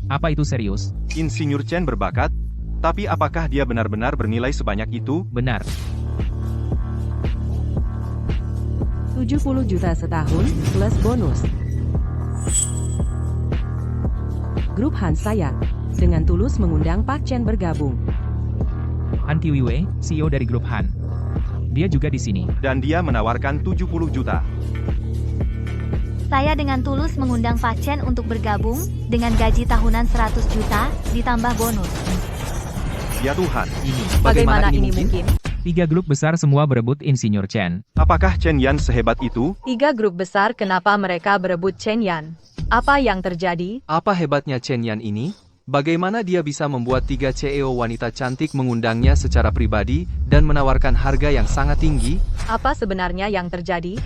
Apa itu serius? Insinyur Chen berbakat, tapi apakah dia benar-benar bernilai sebanyak itu? Benar. 70 juta setahun, plus bonus. Grup Han saya, dengan tulus mengundang Pak Chen bergabung. Han Tiwiwei, CEO dari grup Han. Dia juga di sini. Dan dia menawarkan 70 juta. Saya dengan tulus mengundang Pak Chen untuk bergabung, dengan gaji tahunan 100 juta, ditambah bonus. Ya Tuhan, Bagaimana ini mungkin? 3 grup besar semua berebut Insinyur Chen. apakah Chen Yan sehebat itu? 3 grup besar kenapa mereka berebut Chen Yan? Apa yang terjadi? Apa hebatnya Chen Yan ini? Bagaimana dia bisa membuat 3 CEO wanita cantik mengundangnya secara pribadi dan menawarkan harga yang sangat tinggi? Apa sebenarnya yang terjadi?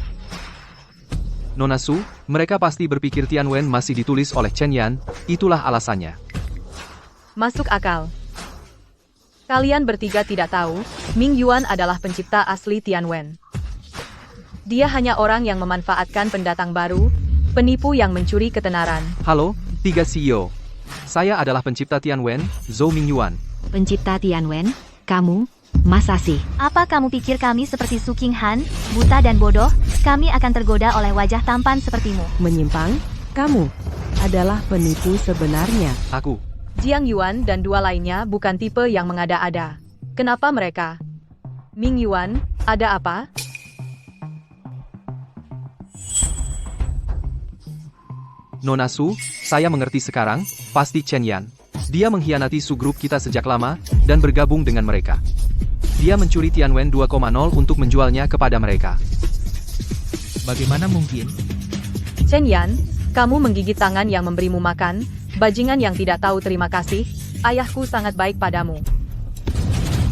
Nona Su, mereka pasti berpikir Tianwen masih ditulis oleh Chen Yan, itulah alasannya. Masuk akal. Kalian bertiga tidak tahu, Ming Yuan adalah pencipta asli Tianwen. Dia hanya orang yang memanfaatkan pendatang baru, penipu yang mencuri ketenaran. Halo, 3 CEO. Saya adalah pencipta Tianwen, Zhou Mingyuan. Pencipta Tianwen, kamu, masa sih? Apa kamu pikir kami seperti Su Qinghan, buta dan bodoh? Kami akan tergoda oleh wajah tampan sepertimu. Menyimpang, kamu adalah penipu sebenarnya. Aku. Jiang Yuan dan 2 lainnya bukan tipe yang mengada-ada. Kenapa mereka? Ming Yuan, ada apa? Nona Su, saya mengerti sekarang, pasti Chen Yan. Dia mengkhianati Su Group kita sejak lama, dan bergabung dengan mereka. Dia mencuri Tianwen 2.0 untuk menjualnya kepada mereka. Bagaimana mungkin? Chen Yan, kamu menggigit tangan yang memberimu makan, bajingan yang tidak tahu terima kasih, ayahku sangat baik padamu.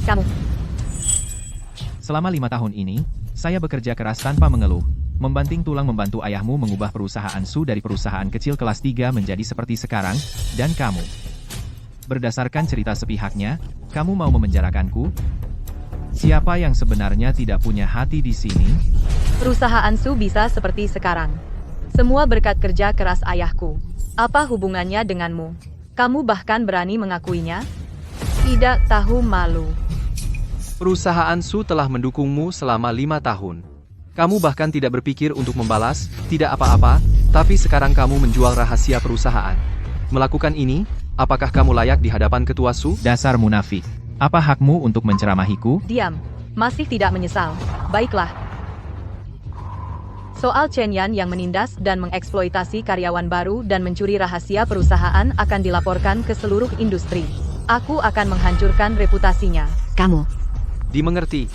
Kamu. Selama 5 tahun ini, saya bekerja keras tanpa mengeluh. Membanting tulang membantu ayahmu mengubah perusahaan Su dari perusahaan kecil kelas 3 menjadi seperti sekarang, dan kamu. Berdasarkan cerita sepihaknya, kamu mau memenjarakanku? Siapa yang sebenarnya tidak punya hati di sini? Perusahaan Su bisa seperti sekarang. Semua berkat kerja keras ayahku. Apa hubungannya denganmu? Kamu bahkan berani mengakuinya? Tidak tahu malu. Perusahaan Su telah mendukungmu selama 5 tahun. Kamu bahkan tidak berpikir untuk membalas, tidak apa-apa, tapi sekarang kamu menjual rahasia perusahaan. Melakukan ini, apakah kamu layak di hadapan ketua Su? Dasar munafik. Apa hakmu untuk menceramahiku? Diam. Masih tidak menyesal. Baiklah. Soal Chen Yan yang menindas dan mengeksploitasi karyawan baru dan mencuri rahasia perusahaan akan dilaporkan ke seluruh industri. Aku akan menghancurkan reputasinya. Kamu, Dimengerti.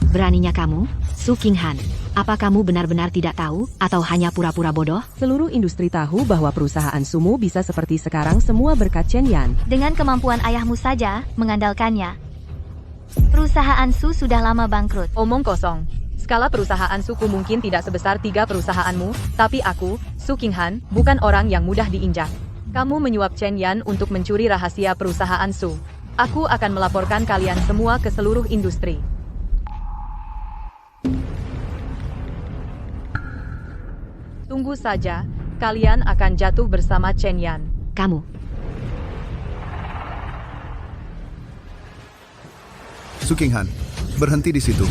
beraninya kamu, Su Qinghan. Apa kamu benar-benar tidak tahu, atau hanya pura-pura bodoh? Seluruh industri tahu bahwa perusahaan Sumu bisa seperti sekarang semua berkat Chen Yan. Dengan kemampuan ayahmu saja, mengandalkannya. Perusahaan Su sudah lama bangkrut. Omong kosong. Skala perusahaan Suku mungkin tidak sebesar 3 perusahaanmu, tapi aku, Su Qinghan, bukan orang yang mudah diinjak. Kamu menyuap Chen Yan untuk mencuri rahasia perusahaan Su. Aku akan melaporkan kalian semua ke seluruh industri. Tunggu saja, kalian akan jatuh bersama Chen Yan. Kamu, Su Qinghan, berhenti di situ.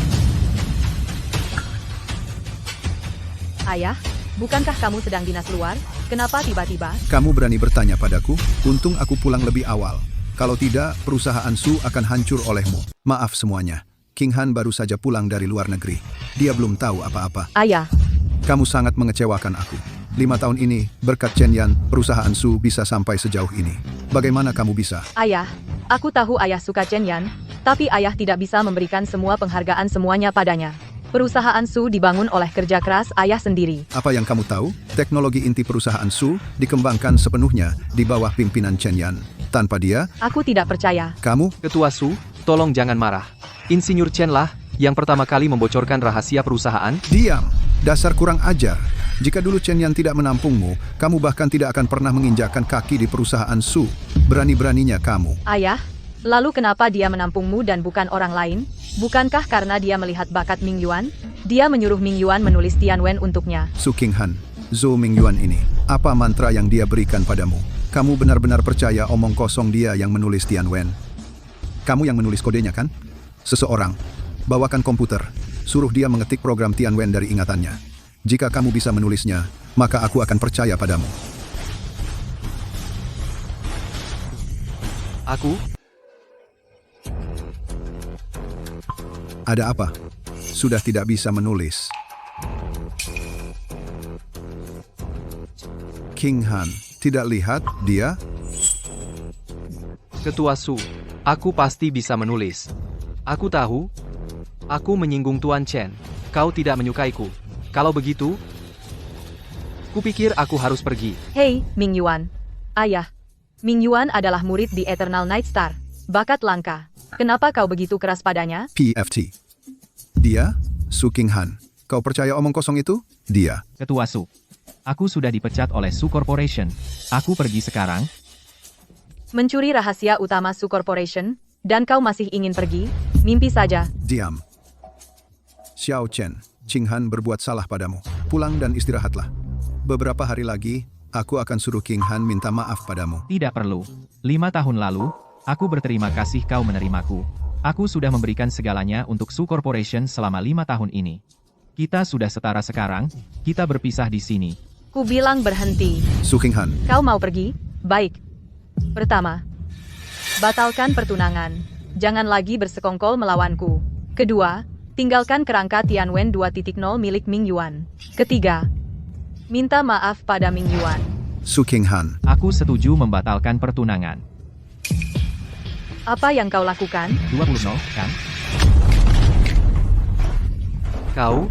Ayah, bukankah kamu sedang dinas luar? Kenapa tiba-tiba? Kamu berani bertanya padaku? Untung aku pulang lebih awal. Kalau tidak, perusahaan Su akan hancur olehmu. Maaf semuanya. Qinghan baru saja pulang dari luar negeri. Dia belum tahu apa-apa. Ayah, Kamu sangat mengecewakan aku. 5 tahun ini, berkat Chen Yan, perusahaan Su bisa sampai sejauh ini. Bagaimana kamu bisa? ayah, aku tahu ayah suka Chen Yan, tapi ayah tidak bisa memberikan semua penghargaan semuanya padanya. Perusahaan Su dibangun oleh kerja keras ayah sendiri. Apa yang kamu tahu? Teknologi inti perusahaan Su dikembangkan sepenuhnya di bawah pimpinan Chen Yan. Tanpa dia, Aku tidak percaya. kamu Ketua Su, tolong jangan marah. Insinyur Chen lah, yang pertama kali membocorkan rahasia perusahaan. diam. Dasar kurang ajar. Jika dulu Chen Yan tidak menampungmu, kamu bahkan tidak akan pernah menginjakkan kaki di perusahaan Su. Berani-beraninya kamu. Ayah, lalu kenapa dia menampungmu dan bukan orang lain? Bukankah karena dia melihat bakat Ming Yuan? Dia menyuruh Ming Yuan menulis Tianwen untuknya. Su Qinghan, Zhou Mingyuan ini. Apa mantra yang dia berikan padamu? Kamu benar-benar percaya omong kosong dia yang menulis Tianwen? Kamu yang menulis kodenya kan? Seseorang. Bawakan komputer. Suruh dia mengetik program Tianwen dari ingatannya. Jika kamu bisa menulisnya, maka aku akan percaya padamu. Aku? Ada apa? Sudah tidak bisa menulis. King Han, tidak lihat dia? Ketua Su, aku pasti bisa menulis. Aku tahu. Aku menyinggung Tuan Chen. Kau tidak menyukaiku. Kalau begitu, kupikir aku harus pergi. Hei, Ming Yuan. Ayah. Ming Yuan adalah murid di Eternal Night Star. Bakat langka. Kenapa kau begitu keras padanya? PFT. Dia? Su King Han. Kau percaya omong kosong itu? Dia. Ketua Su. Aku sudah dipecat oleh Su Corporation. Aku pergi sekarang. Mencuri rahasia utama Su Corporation, dan kau masih ingin pergi? Mimpi saja. Diam. Xiao Chen, King Han berbuat salah padamu. Pulang dan istirahatlah. Beberapa hari lagi, aku akan suruh King Han minta maaf padamu. Tidak perlu. 5 tahun lalu, aku berterima kasih kau menerimaku. Aku sudah memberikan segalanya untuk Su Corporation selama 5 tahun ini. Kita sudah setara sekarang, kita berpisah di sini. Ku bilang berhenti. Su King Han, Kau mau pergi? Baik. Pertama, batalkan pertunangan. Jangan lagi bersekongkol melawanku. Kedua, tinggalkan kerangka Tianwen 2.0 milik Ming Yuan. Ketiga, minta maaf pada Ming Yuan. Su King Han, Aku setuju membatalkan pertunangan. Apa yang kau lakukan? 20 kan? Kau?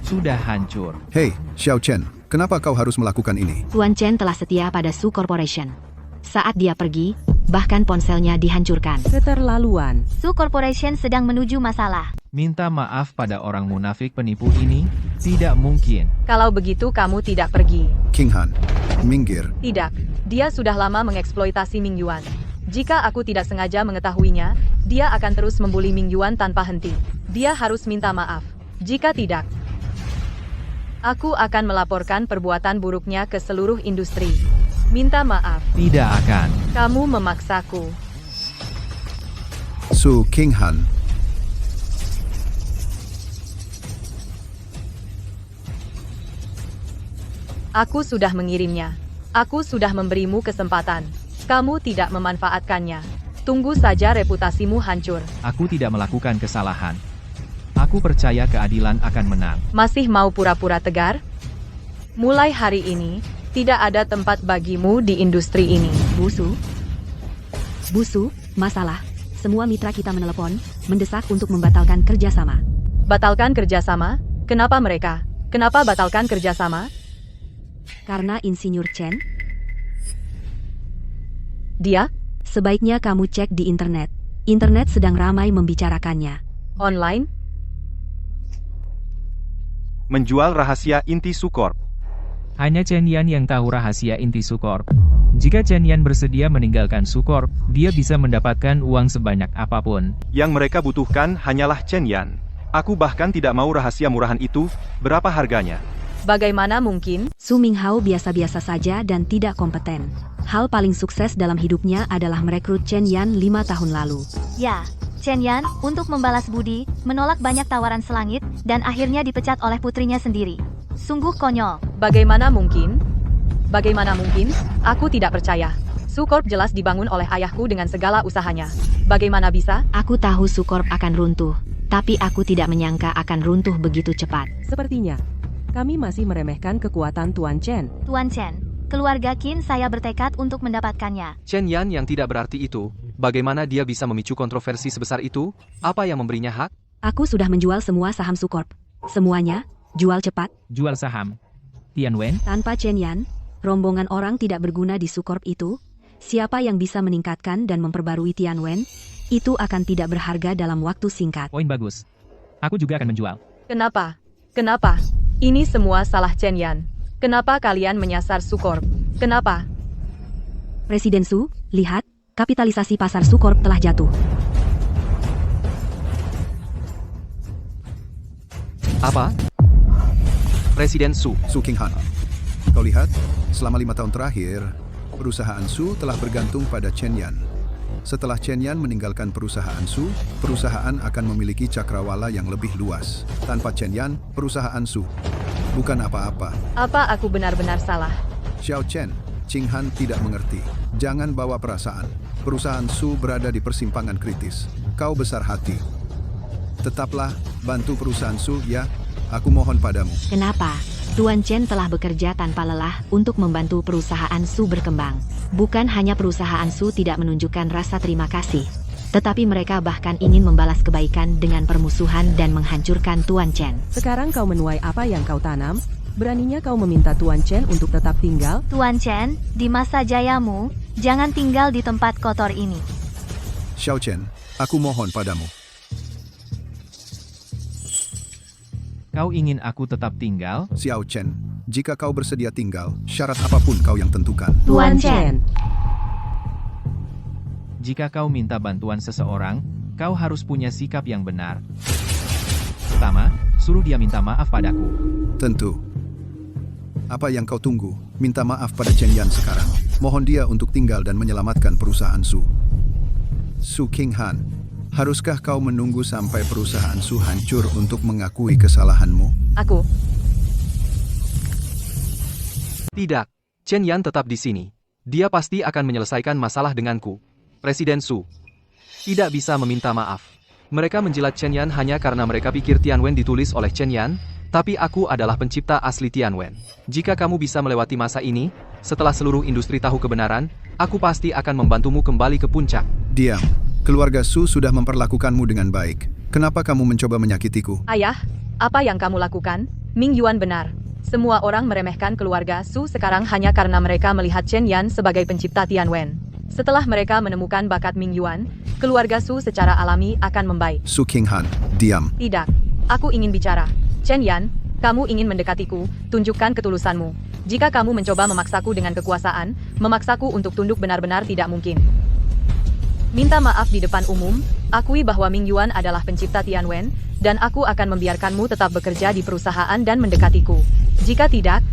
Sudah hancur. Hei, Xiao Chen, kenapa kau harus melakukan ini? Tuan Chen telah setia pada Su Corporation. Saat dia pergi, bahkan ponselnya dihancurkan. Keterlaluan. Su Corporation sedang menuju masalah. Minta maaf pada orang munafik penipu ini? Tidak mungkin. Kalau begitu kamu tidak pergi. King Han, minggir. Tidak. Dia sudah lama mengeksploitasi Ming Yuan. Jika aku tidak sengaja mengetahuinya, dia akan terus membuli Ming Yuan tanpa henti. Dia harus minta maaf. Jika tidak, aku akan melaporkan perbuatan buruknya ke seluruh industri. Minta maaf. Tidak akan. Kamu memaksaku. Su King Han, Aku sudah mengirimnya. Aku sudah memberimu kesempatan. Kamu tidak memanfaatkannya. Tunggu saja reputasimu hancur. Aku tidak melakukan kesalahan. Aku percaya keadilan akan menang. Masih mau pura-pura tegar? Mulai hari ini, tidak ada tempat bagimu di industri ini. Busu? Busu, masalah. Semua mitra kita menelepon, mendesak untuk membatalkan kerjasama. Batalkan kerjasama? Kenapa mereka? Kenapa batalkan kerjasama? Karena Insinyur Chen, Dia? sebaiknya kamu cek di internet. Internet sedang ramai membicarakannya. Online? Menjual rahasia inti Sukorp. Hanya Chen Yan yang tahu rahasia inti Sukorp. Jika Chen Yan bersedia meninggalkan Sukorp, dia bisa mendapatkan uang sebanyak apapun. Yang mereka butuhkan hanyalah Chen Yan. Aku bahkan tidak mau rahasia murahan itu. Berapa harganya? Bagaimana mungkin? Su Minghao biasa-biasa saja dan tidak kompeten. Hal paling sukses dalam hidupnya adalah merekrut Chen Yan 5 tahun lalu. Ya, Chen Yan, untuk membalas budi, menolak banyak tawaran selangit, dan akhirnya dipecat oleh putrinya sendiri. Sungguh konyol. Bagaimana mungkin? Bagaimana mungkin? Aku tidak percaya. Sukorp jelas dibangun oleh ayahku dengan segala usahanya. Bagaimana bisa? Aku tahu Sukorp akan runtuh, tapi aku tidak menyangka akan runtuh begitu cepat. Sepertinya, kami masih meremehkan kekuatan Tuan Chen. Tuan Chen, keluarga Qin saya bertekad untuk mendapatkannya. Chen Yan yang tidak berarti itu, bagaimana dia bisa memicu kontroversi sebesar itu? Apa yang memberinya hak? Aku sudah menjual semua saham Sukorp. Semuanya, jual cepat. Jual saham. Tianwen? Tanpa Chen Yan, rombongan orang tidak berguna di Sukorp itu. Siapa yang bisa meningkatkan dan memperbarui Tianwen, itu akan tidak berharga dalam waktu singkat. Poin bagus. Aku juga akan menjual. Kenapa? Kenapa? Ini semua salah Chen Yan. Kenapa kalian menyasar Sukorp? Kenapa? Presiden Su, lihat, kapitalisasi pasar Sukorp telah jatuh. Apa? Presiden Su. Su Qinghan. Kau lihat, selama 5 tahun terakhir, perusahaan Su telah bergantung pada Chen Yan. Setelah Chen Yan meninggalkan perusahaan Su, perusahaan akan memiliki cakrawala yang lebih luas. Tanpa Chen Yan, perusahaan Su bukan apa-apa. Apa aku benar-benar salah? Xiao Chen, Qinghan tidak mengerti. Jangan bawa perasaan. Perusahaan Su berada di persimpangan kritis. Kau besar hati. Tetaplah bantu perusahaan Su, ya. Aku mohon padamu. Kenapa? Tuan Chen telah bekerja tanpa lelah untuk membantu perusahaan Su berkembang. Bukan hanya perusahaan Su tidak menunjukkan rasa terima kasih, tetapi mereka bahkan ingin membalas kebaikan dengan permusuhan dan menghancurkan Tuan Chen. Sekarang kau menuai apa yang kau tanam? Beraninya kau meminta Tuan Chen untuk tetap tinggal? Tuan Chen, di masa jayamu, jangan tinggal di tempat kotor ini. Xiao Chen, aku mohon padamu. Kau ingin aku tetap tinggal? Xiao Chen, jika kau bersedia tinggal, syarat apapun kau yang tentukan. Tuan Chen. Jika kau minta bantuan seseorang, kau harus punya sikap yang benar. Pertama, suruh dia minta maaf padaku. Tentu. Apa yang kau tunggu? Minta maaf pada Chen Yan sekarang. Mohon dia untuk tinggal dan menyelamatkan perusahaan Su. Su Qinghan, haruskah kau menunggu sampai perusahaan Su hancur untuk mengakui kesalahanmu? Aku. Tidak, Chen Yan tetap di sini. Dia pasti akan menyelesaikan masalah denganku. Presiden Su. Tidak bisa meminta maaf. Mereka menjilat Chen Yan hanya karena mereka pikir Tianwen ditulis oleh Chen Yan, tapi aku adalah pencipta asli Tianwen. Jika kamu bisa melewati masa ini, setelah seluruh industri tahu kebenaran, aku pasti akan membantumu kembali ke puncak. Diam. Keluarga Su sudah memperlakukanmu dengan baik. Kenapa kamu mencoba menyakitiku? Ayah, apa yang kamu lakukan? Ming Yuan benar. Semua orang meremehkan keluarga Su sekarang hanya karena mereka melihat Chen Yan sebagai pencipta Tianwen. Setelah mereka menemukan bakat Ming Yuan, keluarga Su secara alami akan membaik. Su Qinghan, diam. Tidak, aku ingin bicara. Chen Yan, kamu ingin mendekatiku, tunjukkan ketulusanmu. Jika kamu mencoba memaksaku dengan kekuasaan, memaksaku untuk tunduk benar-benar tidak mungkin. Minta maaf di depan umum, akui bahwa Ming Yuan adalah pencipta Tianwen, dan aku akan membiarkanmu tetap bekerja di perusahaan dan mendekatiku. Jika tidak,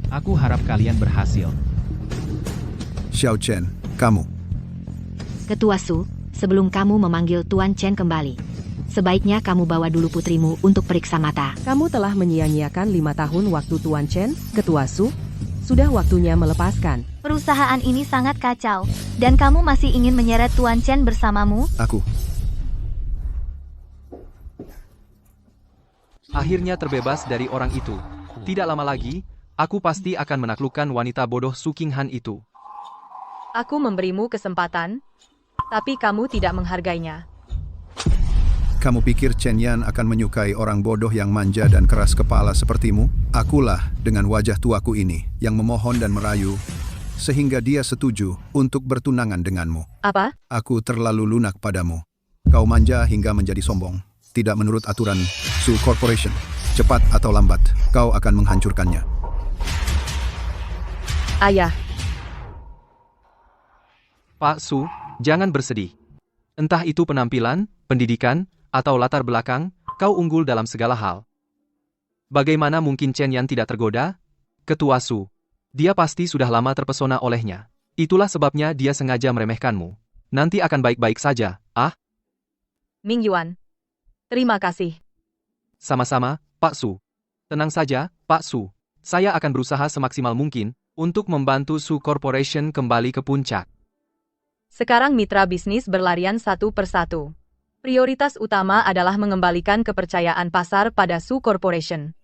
aku harap kalian berhasil. Xiao Chen, kamu. Ketua Su, sebelum kamu memanggil Tuan Chen kembali, sebaiknya kamu bawa dulu putrimu untuk periksa mata. Kamu telah menyia-nyiakan 5 tahun waktu Tuan Chen, Ketua Su. Sudah waktunya melepaskan. Perusahaan ini sangat kacau, dan kamu masih ingin menyeret Tuan Chen bersamamu? Aku. Akhirnya terbebas dari orang itu. Tidak lama lagi, aku pasti akan menaklukkan wanita bodoh Su Qinghan itu. aku memberimu kesempatan, tapi kamu tidak menghargainya. Kamu pikir Chen Yan akan menyukai orang bodoh yang manja dan keras kepala sepertimu? Akulah dengan wajah tuaku ini yang memohon dan merayu, sehingga dia setuju untuk bertunangan denganmu. Apa? Aku terlalu lunak padamu. Kau manja hingga menjadi sombong. Tidak menurut aturan Su Corporation. Cepat atau lambat, kau akan menghancurkannya. Ayah. Pak Su, jangan bersedih. Entah itu penampilan, pendidikan, atau latar belakang, kau unggul dalam segala hal. Bagaimana mungkin Chen Yan tidak tergoda? Ketua Su. Dia pasti sudah lama terpesona olehnya. Itulah sebabnya dia sengaja meremehkanmu. Nanti akan baik-baik saja, ah? Ming Yuan. Terima kasih. Sama-sama, Pak Su. Tenang saja, Pak Su. Saya akan berusaha semaksimal mungkin untuk membantu Su Corporation kembali ke puncak. Sekarang mitra bisnis berlarian satu persatu. Prioritas utama adalah mengembalikan kepercayaan pasar pada Su Corporation.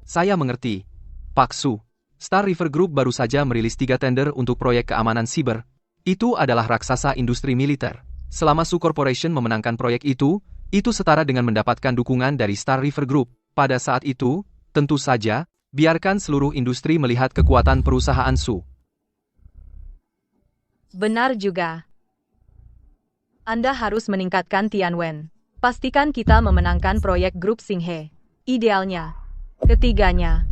Saya mengerti. Pak Su, Star River Group baru saja merilis 3 tender untuk proyek keamanan siber. Itu adalah raksasa industri militer. Selama Su Corporation memenangkan proyek itu setara dengan mendapatkan dukungan dari Star River Group. Pada saat itu, tentu saja, biarkan seluruh industri melihat kekuatan perusahaan Su. Benar juga. Anda harus meningkatkan Tianwen. Pastikan kita memenangkan proyek grup Xinghe. Idealnya, ketiganya.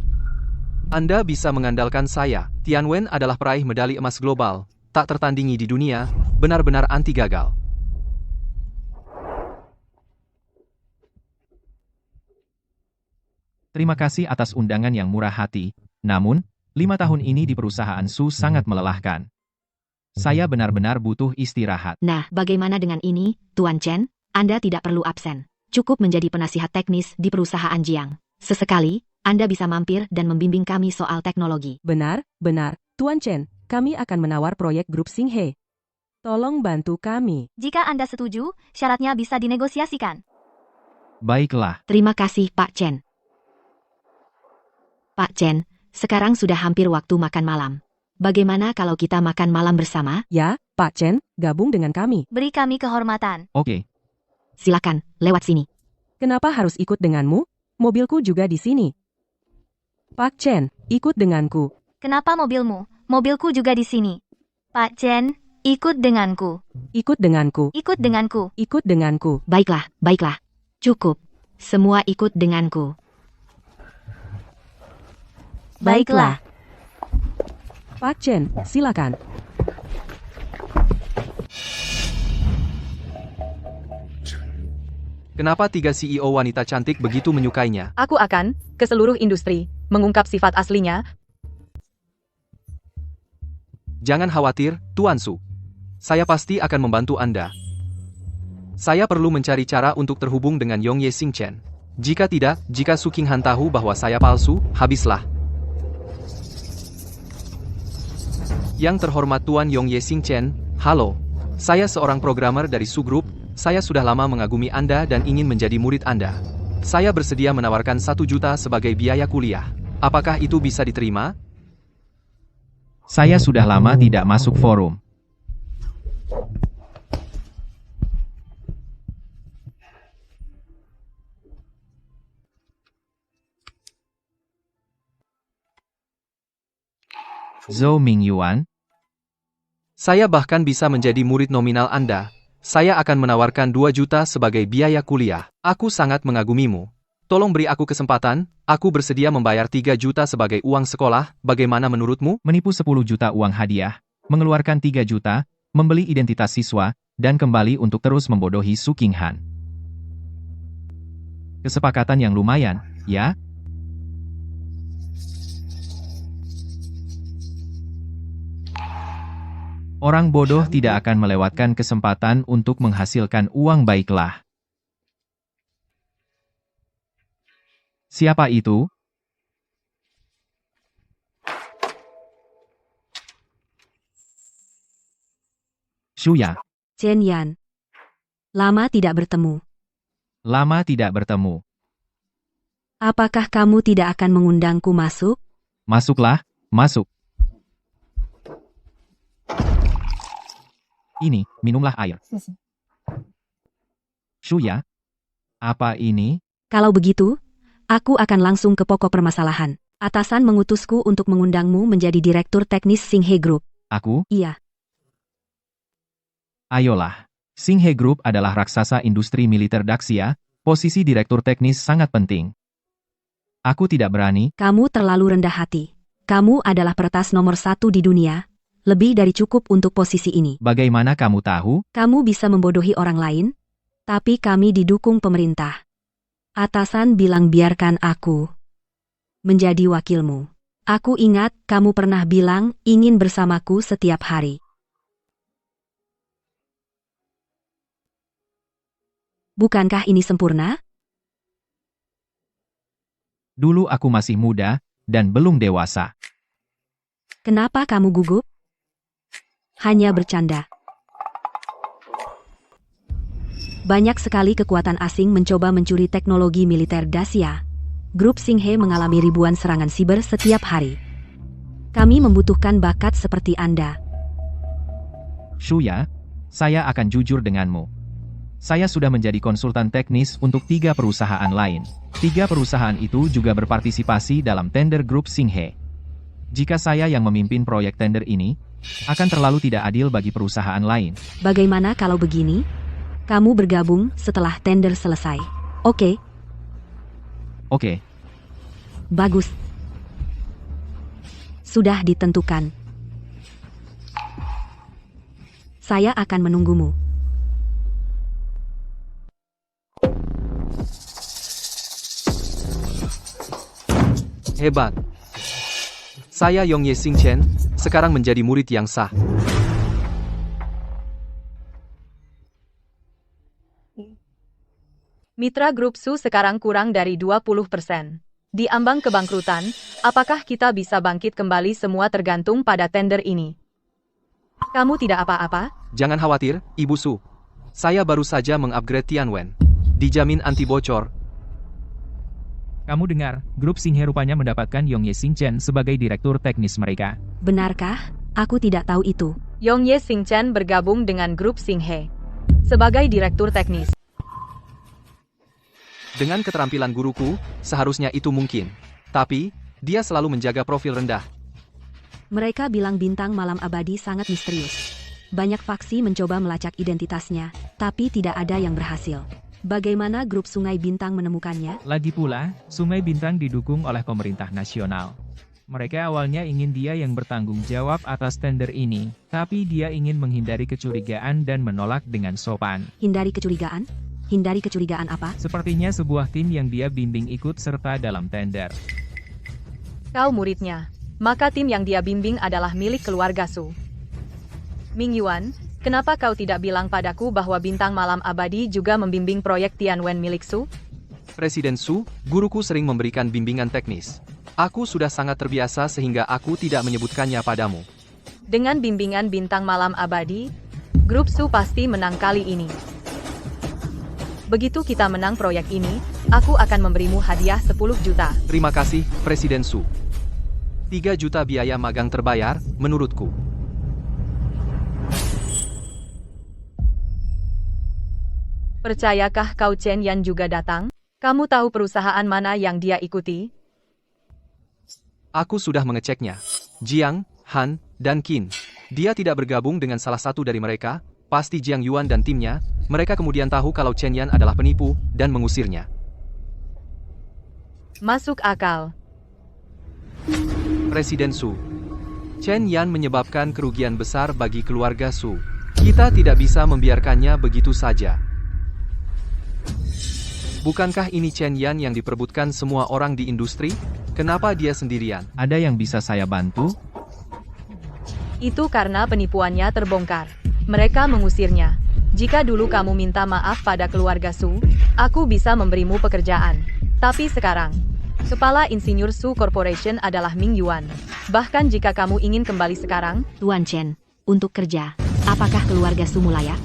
Anda bisa mengandalkan saya. Tianwen adalah peraih medali emas global, tak tertandingi di dunia, benar-benar anti gagal. Terima kasih atas undangan yang murah hati, namun, 5 tahun ini di perusahaan Su sangat melelahkan. Saya benar-benar butuh istirahat. Nah, bagaimana dengan ini, Tuan Chen? Anda tidak perlu absen. Cukup menjadi penasihat teknis di perusahaan Jiang. Sesekali, Anda bisa mampir dan membimbing kami soal teknologi. Benar, benar. Tuan Chen, kami akan menawar proyek grup Xinghe. Tolong bantu kami. Jika Anda setuju, syaratnya bisa dinegosiasikan. Baiklah, Terima kasih, Pak Chen. Pak Chen, sekarang sudah hampir waktu makan malam. Bagaimana kalau kita makan malam bersama? Ya, Pak Chen, gabung dengan kami. Beri kami kehormatan. oke. Silakan, lewat sini. Kenapa harus ikut denganmu? Mobilku juga di sini. Pak Chen, ikut denganku. Kenapa mobilmu? Mobilku juga di sini. Pak Chen, ikut denganku. Ikut denganku. Ikut denganku. Ikut denganku. Baiklah, baiklah. Cukup. Semua ikut denganku. Baiklah. Pak Chen, silakan. Kenapa 3 CEO wanita cantik begitu menyukainya? Aku akan, ke seluruh industri, mengungkap sifat aslinya. Jangan khawatir, Tuan Su. Saya pasti akan membantu Anda. Saya perlu mencari cara untuk terhubung dengan Yong Ye Sing Chen. Jika tidak, jika Su Qinghan tahu bahwa saya palsu, habislah. Yang terhormat Tuan Yong Ye Sing Chen, halo. Saya seorang programmer dari Su Group. Saya sudah lama mengagumi Anda dan ingin menjadi murid Anda. Saya bersedia menawarkan 1 juta sebagai biaya kuliah. Apakah itu bisa diterima? Saya sudah lama tidak masuk forum. Zhou Mingyuan, Saya bahkan bisa menjadi murid nominal Anda. Saya akan menawarkan 2 juta sebagai biaya kuliah. Aku sangat mengagumimu. Tolong beri aku kesempatan, aku bersedia membayar 3 juta sebagai uang sekolah, bagaimana menurutmu? menipu 10 juta uang hadiah, mengeluarkan 3 juta, membeli identitas siswa, dan kembali untuk terus membodohi Su Qinghan. Kesepakatan yang lumayan, ya? Orang bodoh tidak akan melewatkan kesempatan untuk menghasilkan uang baiklah. Siapa itu? Shuya, Chen Yan. Lama tidak bertemu. lama tidak bertemu. Apakah kamu tidak akan mengundangku masuk? Masuklah, masuk. Ini, minumlah air. Shuya, apa ini? Kalau begitu, aku akan langsung ke pokok permasalahan. Atasan mengutusku untuk mengundangmu menjadi direktur teknis Xinghe Group. Aku? Iya. Ayolah. Xinghe Group adalah raksasa industri militer Daxia, posisi direktur teknis sangat penting. Aku tidak berani. Kamu terlalu rendah hati. Kamu adalah peretas nomor 1 di dunia. Lebih dari cukup untuk posisi ini. Bagaimana kamu tahu? Kamu bisa membodohi orang lain, tapi kami didukung pemerintah. Atasan bilang biarkan aku menjadi wakilmu. Aku ingat kamu pernah bilang ingin bersamaku setiap hari. Bukankah ini sempurna? Dulu aku masih muda, dan belum dewasa. Kenapa kamu gugup? Hanya bercanda. Banyak sekali kekuatan asing mencoba mencuri teknologi militer Dacia. Grup Xinghe mengalami ribuan serangan siber setiap hari. Kami membutuhkan bakat seperti Anda. Shuya, saya akan jujur denganmu. Saya sudah menjadi konsultan teknis untuk 3 perusahaan lain. 3 perusahaan itu juga berpartisipasi dalam tender grup Xinghe. Jika saya yang memimpin proyek tender ini, akan terlalu tidak adil bagi perusahaan lain. Bagaimana kalau begini? Kamu bergabung setelah tender selesai. Oke, Oke, bagus. Sudah ditentukan. Saya akan menunggumu. Hebat. Saya Yong Ye Sing Chen, sekarang menjadi murid yang sah. Mitra Grup Su sekarang kurang dari 20%. Di ambang kebangkrutan, apakah kita bisa bangkit kembali semua tergantung pada tender ini. Kamu tidak apa-apa? Jangan khawatir, Ibu Su. Saya baru saja mengupgrade Tianwen. Dijamin anti bocor. Kamu dengar, grup Singhe rupanya mendapatkan Yong Ye Sing Chen sebagai direktur teknis mereka. Benarkah? Aku tidak tahu itu. Yong Ye Sing Chen bergabung dengan Grup Singhe sebagai direktur teknis. Dengan keterampilan guruku, seharusnya itu mungkin. Tapi, dia selalu menjaga profil rendah. Mereka bilang bintang malam abadi sangat misterius. Banyak faksi mencoba melacak identitasnya, tapi tidak ada yang berhasil. Bagaimana grup Sungai Bintang menemukannya? Lagi pula, Sungai Bintang didukung oleh pemerintah nasional. Mereka awalnya ingin dia yang bertanggung jawab atas tender ini, tapi dia ingin menghindari kecurigaan dan menolak dengan sopan. Hindari kecurigaan? Hindari kecurigaan apa? Sepertinya sebuah tim yang dia bimbing ikut serta dalam tender. Kau muridnya, maka tim yang dia bimbing adalah milik keluarga Su. Ming Yuan, kenapa kau tidak bilang padaku bahwa Bintang Malam Abadi juga membimbing proyek Tianwen milik Su? Presiden Su, guruku sering memberikan bimbingan teknis. Aku sudah sangat terbiasa sehingga aku tidak menyebutkannya padamu. Dengan bimbingan Bintang Malam Abadi, Grup Su pasti menang kali ini. Begitu kita menang proyek ini, aku akan memberimu hadiah 10 juta. Terima kasih, Presiden Su. 3 juta biaya magang terbayar, menurutku. Percayakah kau Chen Yan juga datang? Kamu tahu perusahaan mana yang dia ikuti? Aku sudah mengeceknya. Jiang, Han, dan Qin. Dia tidak bergabung dengan salah satu dari mereka, pasti Jiang Yuan dan timnya. Mereka kemudian tahu kalau Chen Yan adalah penipu, dan mengusirnya. Masuk akal. Presiden Su. Chen Yan menyebabkan kerugian besar bagi keluarga Su. Kita tidak bisa membiarkannya begitu saja. Bukankah ini Chen Yan yang diperebutkan semua orang di industri? Kenapa dia sendirian? Ada yang bisa saya bantu? Itu karena penipuannya terbongkar. Mereka mengusirnya. Jika dulu kamu minta maaf pada keluarga Su, aku bisa memberimu pekerjaan. Tapi sekarang, Kepala Insinyur Su Corporation adalah Ming Yuan. Bahkan jika kamu ingin kembali sekarang, Tuan Chen, untuk kerja, apakah keluarga Su layak?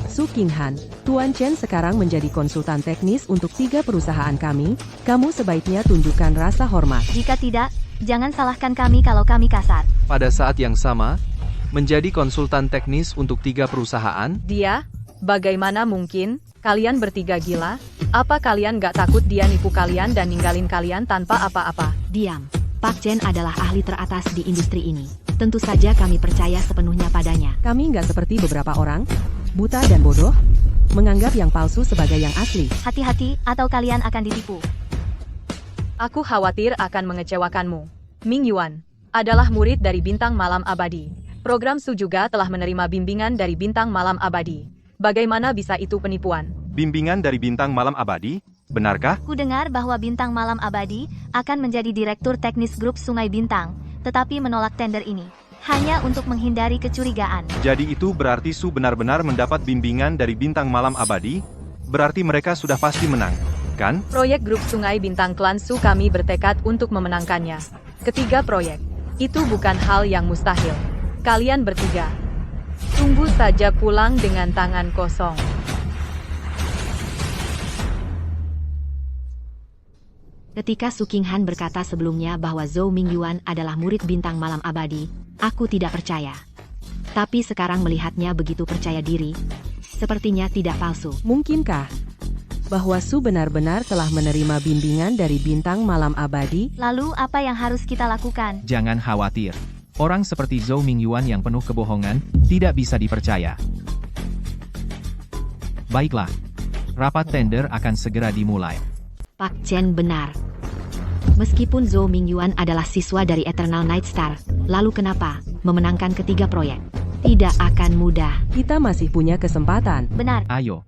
Su Qinghan, Tuan Chen sekarang menjadi konsultan teknis untuk 3 perusahaan kami. Kamu sebaiknya tunjukkan rasa hormat. Jika tidak, jangan salahkan kami kalau kami kasar. Pada saat yang sama, menjadi konsultan teknis untuk 3 perusahaan? dia, bagaimana mungkin? Kalian bertiga gila? Apa kalian gak takut dia nipu kalian dan ninggalin kalian tanpa apa-apa? Diam. Pak Chen adalah ahli teratas di industri ini. Tentu saja kami percaya sepenuhnya padanya. Kami nggak seperti beberapa orang, buta dan bodoh, menganggap yang palsu sebagai yang asli. Hati-hati, atau kalian akan ditipu. Aku khawatir akan mengecewakanmu. Ming Yuan adalah murid dari Bintang Malam Abadi. Program Su juga telah menerima bimbingan dari Bintang Malam Abadi. Bagaimana bisa itu penipuan? Bimbingan dari Bintang Malam Abadi? Benarkah? Ku dengar bahwa Bintang Malam Abadi akan menjadi direktur teknis grup Sungai Bintang, tetapi menolak tender ini. Hanya untuk menghindari kecurigaan. Jadi itu berarti Su benar-benar mendapat bimbingan dari Bintang Malam Abadi? Berarti mereka sudah pasti menang, kan? Proyek grup Sungai Bintang Klan Su kami bertekad untuk memenangkannya. Ketiga proyek. Itu bukan hal yang mustahil. Kalian bertiga, tunggu saja pulang dengan tangan kosong. Ketika Su Qinghan berkata sebelumnya bahwa Zhou Mingyuan adalah murid Bintang Malam Abadi, aku tidak percaya. Tapi sekarang melihatnya begitu percaya diri, sepertinya tidak palsu. Mungkinkah bahwa Su benar-benar telah menerima bimbingan dari Bintang Malam Abadi? Lalu apa yang harus kita lakukan? Jangan khawatir. Orang seperti Zhou Mingyuan yang penuh kebohongan, tidak bisa dipercaya. Baiklah. Rapat tender akan segera dimulai. Pak Chen benar. Meskipun Zhou Mingyuan adalah siswa dari Eternal Night Star, lalu kenapa memenangkan ketiga proyek? Tidak akan mudah. Kita masih punya kesempatan. Benar. Ayo.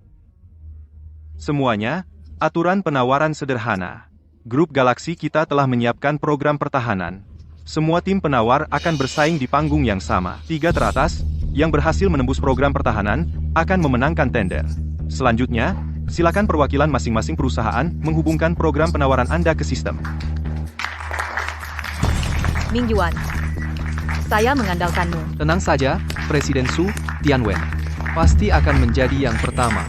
Semuanya, aturan penawaran sederhana. Grup Galaksi kita telah menyiapkan program pertahanan. Semua tim penawar akan bersaing di panggung yang sama. 3 teratas, yang berhasil menembus program pertahanan, akan memenangkan tender. Selanjutnya, silakan perwakilan masing-masing perusahaan menghubungkan program penawaran Anda ke sistem. Ming Yuan, saya mengandalkanmu. Tenang saja, Presiden Su, Tianwen. Pasti akan menjadi yang pertama.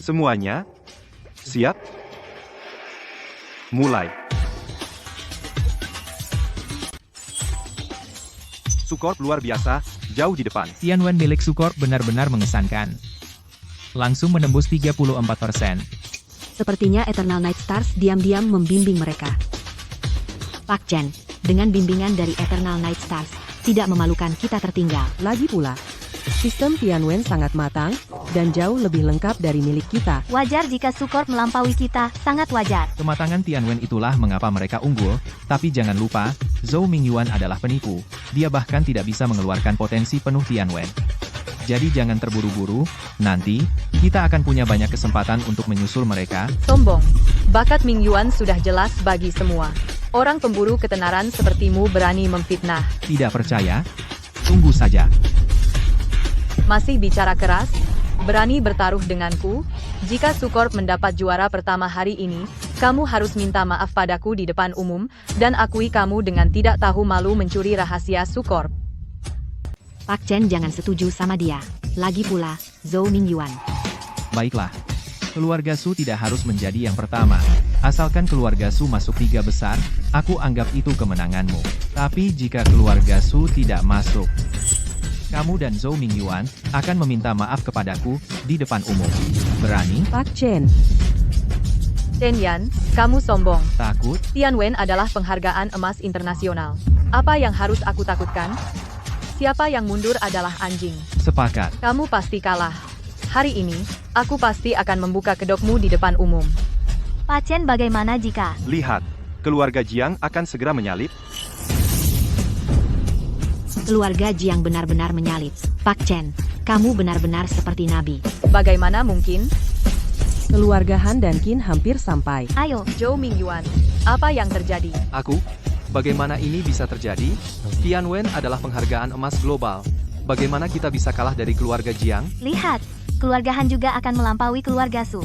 Semuanya, siap? Mulai. Sukorp luar biasa, jauh di depan. Tianwen milik Sukorp benar-benar mengesankan. Langsung menembus 34%. Sepertinya Eternal Night Stars diam-diam membimbing mereka. Pak Chen, dengan bimbingan dari Eternal Night Stars, tidak memalukan kita tertinggal. Lagi pula, sistem Tianwen sangat matang dan jauh lebih lengkap dari milik kita. Wajar jika Sukorp melampaui kita, sangat wajar. Kematangan Tianwen itulah mengapa mereka unggul, tapi jangan lupa, Zhou Mingyuan adalah penipu. Dia bahkan tidak bisa mengeluarkan potensi penuh Tianwen. Jadi jangan terburu-buru, nanti, kita akan punya banyak kesempatan untuk menyusul mereka. Sombong. Bakat Ming Yuan sudah jelas bagi semua. Orang pemburu ketenaran sepertimu berani memfitnah. Tidak percaya? Tunggu saja. Masih bicara keras? Berani bertaruh denganku? Jika Sukorp mendapat juara pertama hari ini, kamu harus minta maaf padaku di depan umum, dan akui kamu dengan tidak tahu malu mencuri rahasia Sukorp. Pak Chen jangan setuju sama dia. Lagi pula, Zhou Mingyuan. Baiklah. Keluarga Su tidak harus menjadi yang pertama. Asalkan keluarga Su masuk 3 besar, aku anggap itu kemenanganmu. Tapi jika keluarga Su tidak masuk, kamu dan Zhou Mingyuan akan meminta maaf kepadaku di depan umum. Berani? Pak Chen, Chen Yan, kamu sombong. Takut? Tianwen adalah penghargaan emas internasional. Apa yang harus aku takutkan? Siapa yang mundur adalah anjing. Sepakat. Kamu pasti kalah. Hari ini, aku pasti akan membuka kedokmu di depan umum. Pak Chen bagaimana jika... Lihat, keluarga Jiang akan segera menyalip. Keluarga Jiang benar-benar menyalip. Pak Chen, kamu benar-benar seperti nabi. Bagaimana mungkin? keluarga Han dan Qin hampir sampai. Ayo, Zhou Mingyuan, apa yang terjadi? Aku? Bagaimana ini bisa terjadi? Tianwen adalah penghargaan emas global. Bagaimana kita bisa kalah dari keluarga Jiang? lihat. Keluarga Han juga akan melampaui keluarga Su.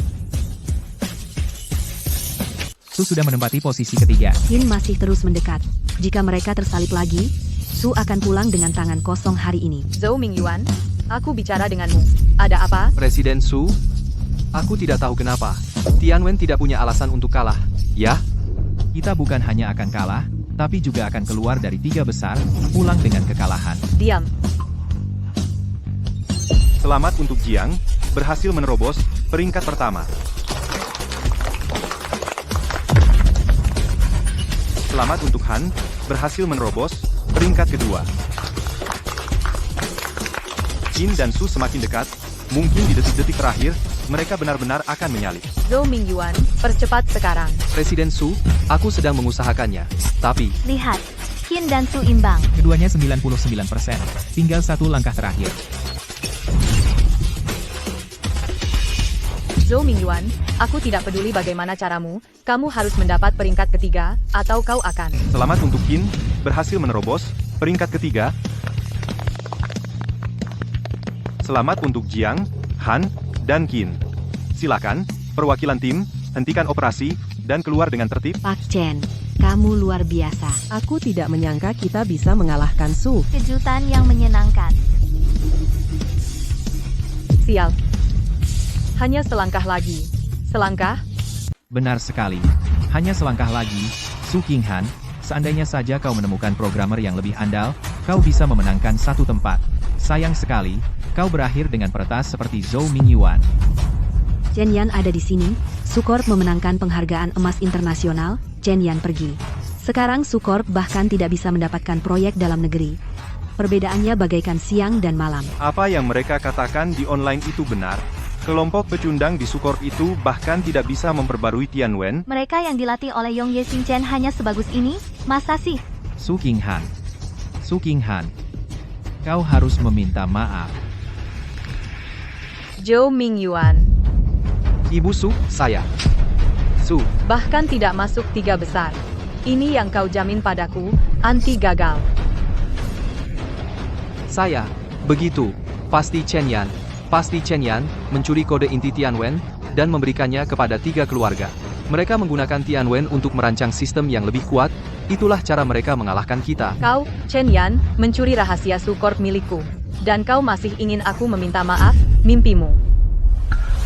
Su sudah menempati posisi ketiga. Qin masih terus mendekat. Jika mereka tersalip lagi, Su akan pulang dengan tangan kosong hari ini. Zhou Mingyuan, aku bicara denganmu. Ada apa? Presiden Su? Aku tidak tahu kenapa. Tianwen tidak punya alasan untuk kalah. Ya? Kita bukan hanya akan kalah, tapi juga akan keluar dari 3 besar, pulang dengan kekalahan. Diam. Selamat untuk Jiang, berhasil menerobos peringkat pertama. Selamat untuk Han, berhasil menerobos peringkat kedua. Qin dan Su semakin dekat, mungkin di detik-detik terakhir, mereka benar-benar akan menyalip. Zhou Mingyuan, percepat sekarang. Presiden Su, aku sedang mengusahakannya. Tapi, Lihat, Qin dan Su imbang. Keduanya 99%, tinggal 1 langkah terakhir. Zhou Mingyuan, aku tidak peduli bagaimana caramu, kamu harus mendapat peringkat ketiga, atau kau akan. Selamat untuk Qin, berhasil menerobos peringkat ketiga. Selamat untuk Jiang, Han, dan Qin. Silakan, perwakilan tim, hentikan operasi, dan keluar dengan tertib. Pak Chen, kamu luar biasa. Aku tidak menyangka kita bisa mengalahkan Su. Kejutan yang menyenangkan. Sial. Hanya selangkah lagi. Selangkah? Benar sekali. Hanya selangkah lagi, Su Qinghan, seandainya saja kau menemukan programmer yang lebih andal, kau bisa memenangkan 1 tempat. Sayang sekali, kau berakhir dengan peretas seperti Zhou Mingyuan. Chen Yan ada di sini. Sukorp memenangkan penghargaan emas internasional. Chen Yan pergi. Sekarang Sukorp bahkan tidak bisa mendapatkan proyek dalam negeri. Perbedaannya bagaikan siang dan malam. Apa yang mereka katakan di online itu benar? Kelompok pecundang di Sukorp itu bahkan tidak bisa memperbarui Tianwen. Mereka yang dilatih oleh Yong Ye Xingchen hanya sebagus ini? Masa sih? Su Qinghan. Su Qinghan. Kau harus meminta maaf. Zhou Mingyuan. Ibu Su, saya. Su, Bahkan tidak masuk 3 besar. Ini yang kau jamin padaku, anti gagal. saya. Begitu. Pasti Chen Yan. Pasti Chen Yan mencuri kode inti Tianwen dan memberikannya kepada 3 keluarga. Mereka menggunakan Tianwen untuk merancang sistem yang lebih kuat. Itulah cara mereka mengalahkan kita. Kau, Chen Yan, mencuri rahasia Su Corp milikku. Dan kau masih ingin aku meminta maaf, mimpimu.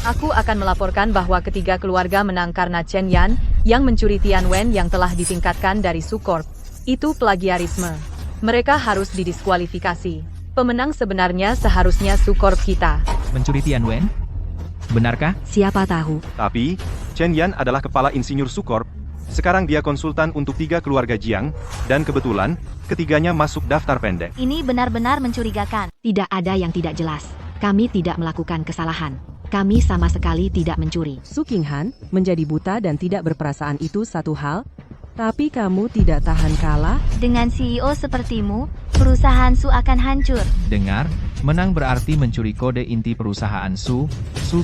Aku akan melaporkan bahwa ketiga keluarga menang karena Chen Yan, yang mencuri Tianwen yang telah ditingkatkan dari Su Corp. Itu plagiarisme. Mereka harus didiskualifikasi. Pemenang sebenarnya seharusnya Su Corp kita. Mencuri Tianwen? Benarkah? Siapa tahu? Tapi, Chen Yan adalah kepala insinyur Su Corp. Sekarang dia konsultan untuk 3 keluarga Jiang, dan kebetulan, ketiganya masuk daftar pendek. Ini benar-benar mencurigakan. Tidak ada yang tidak jelas. Kami tidak melakukan kesalahan. Kami sama sekali tidak mencuri. Su Qinghan, menjadi buta dan tidak berperasaan itu satu hal, tapi kamu tidak tahan kalah. Dengan CEO sepertimu, perusahaan Su akan hancur. Dengar, menang berarti mencuri kode inti perusahaan Su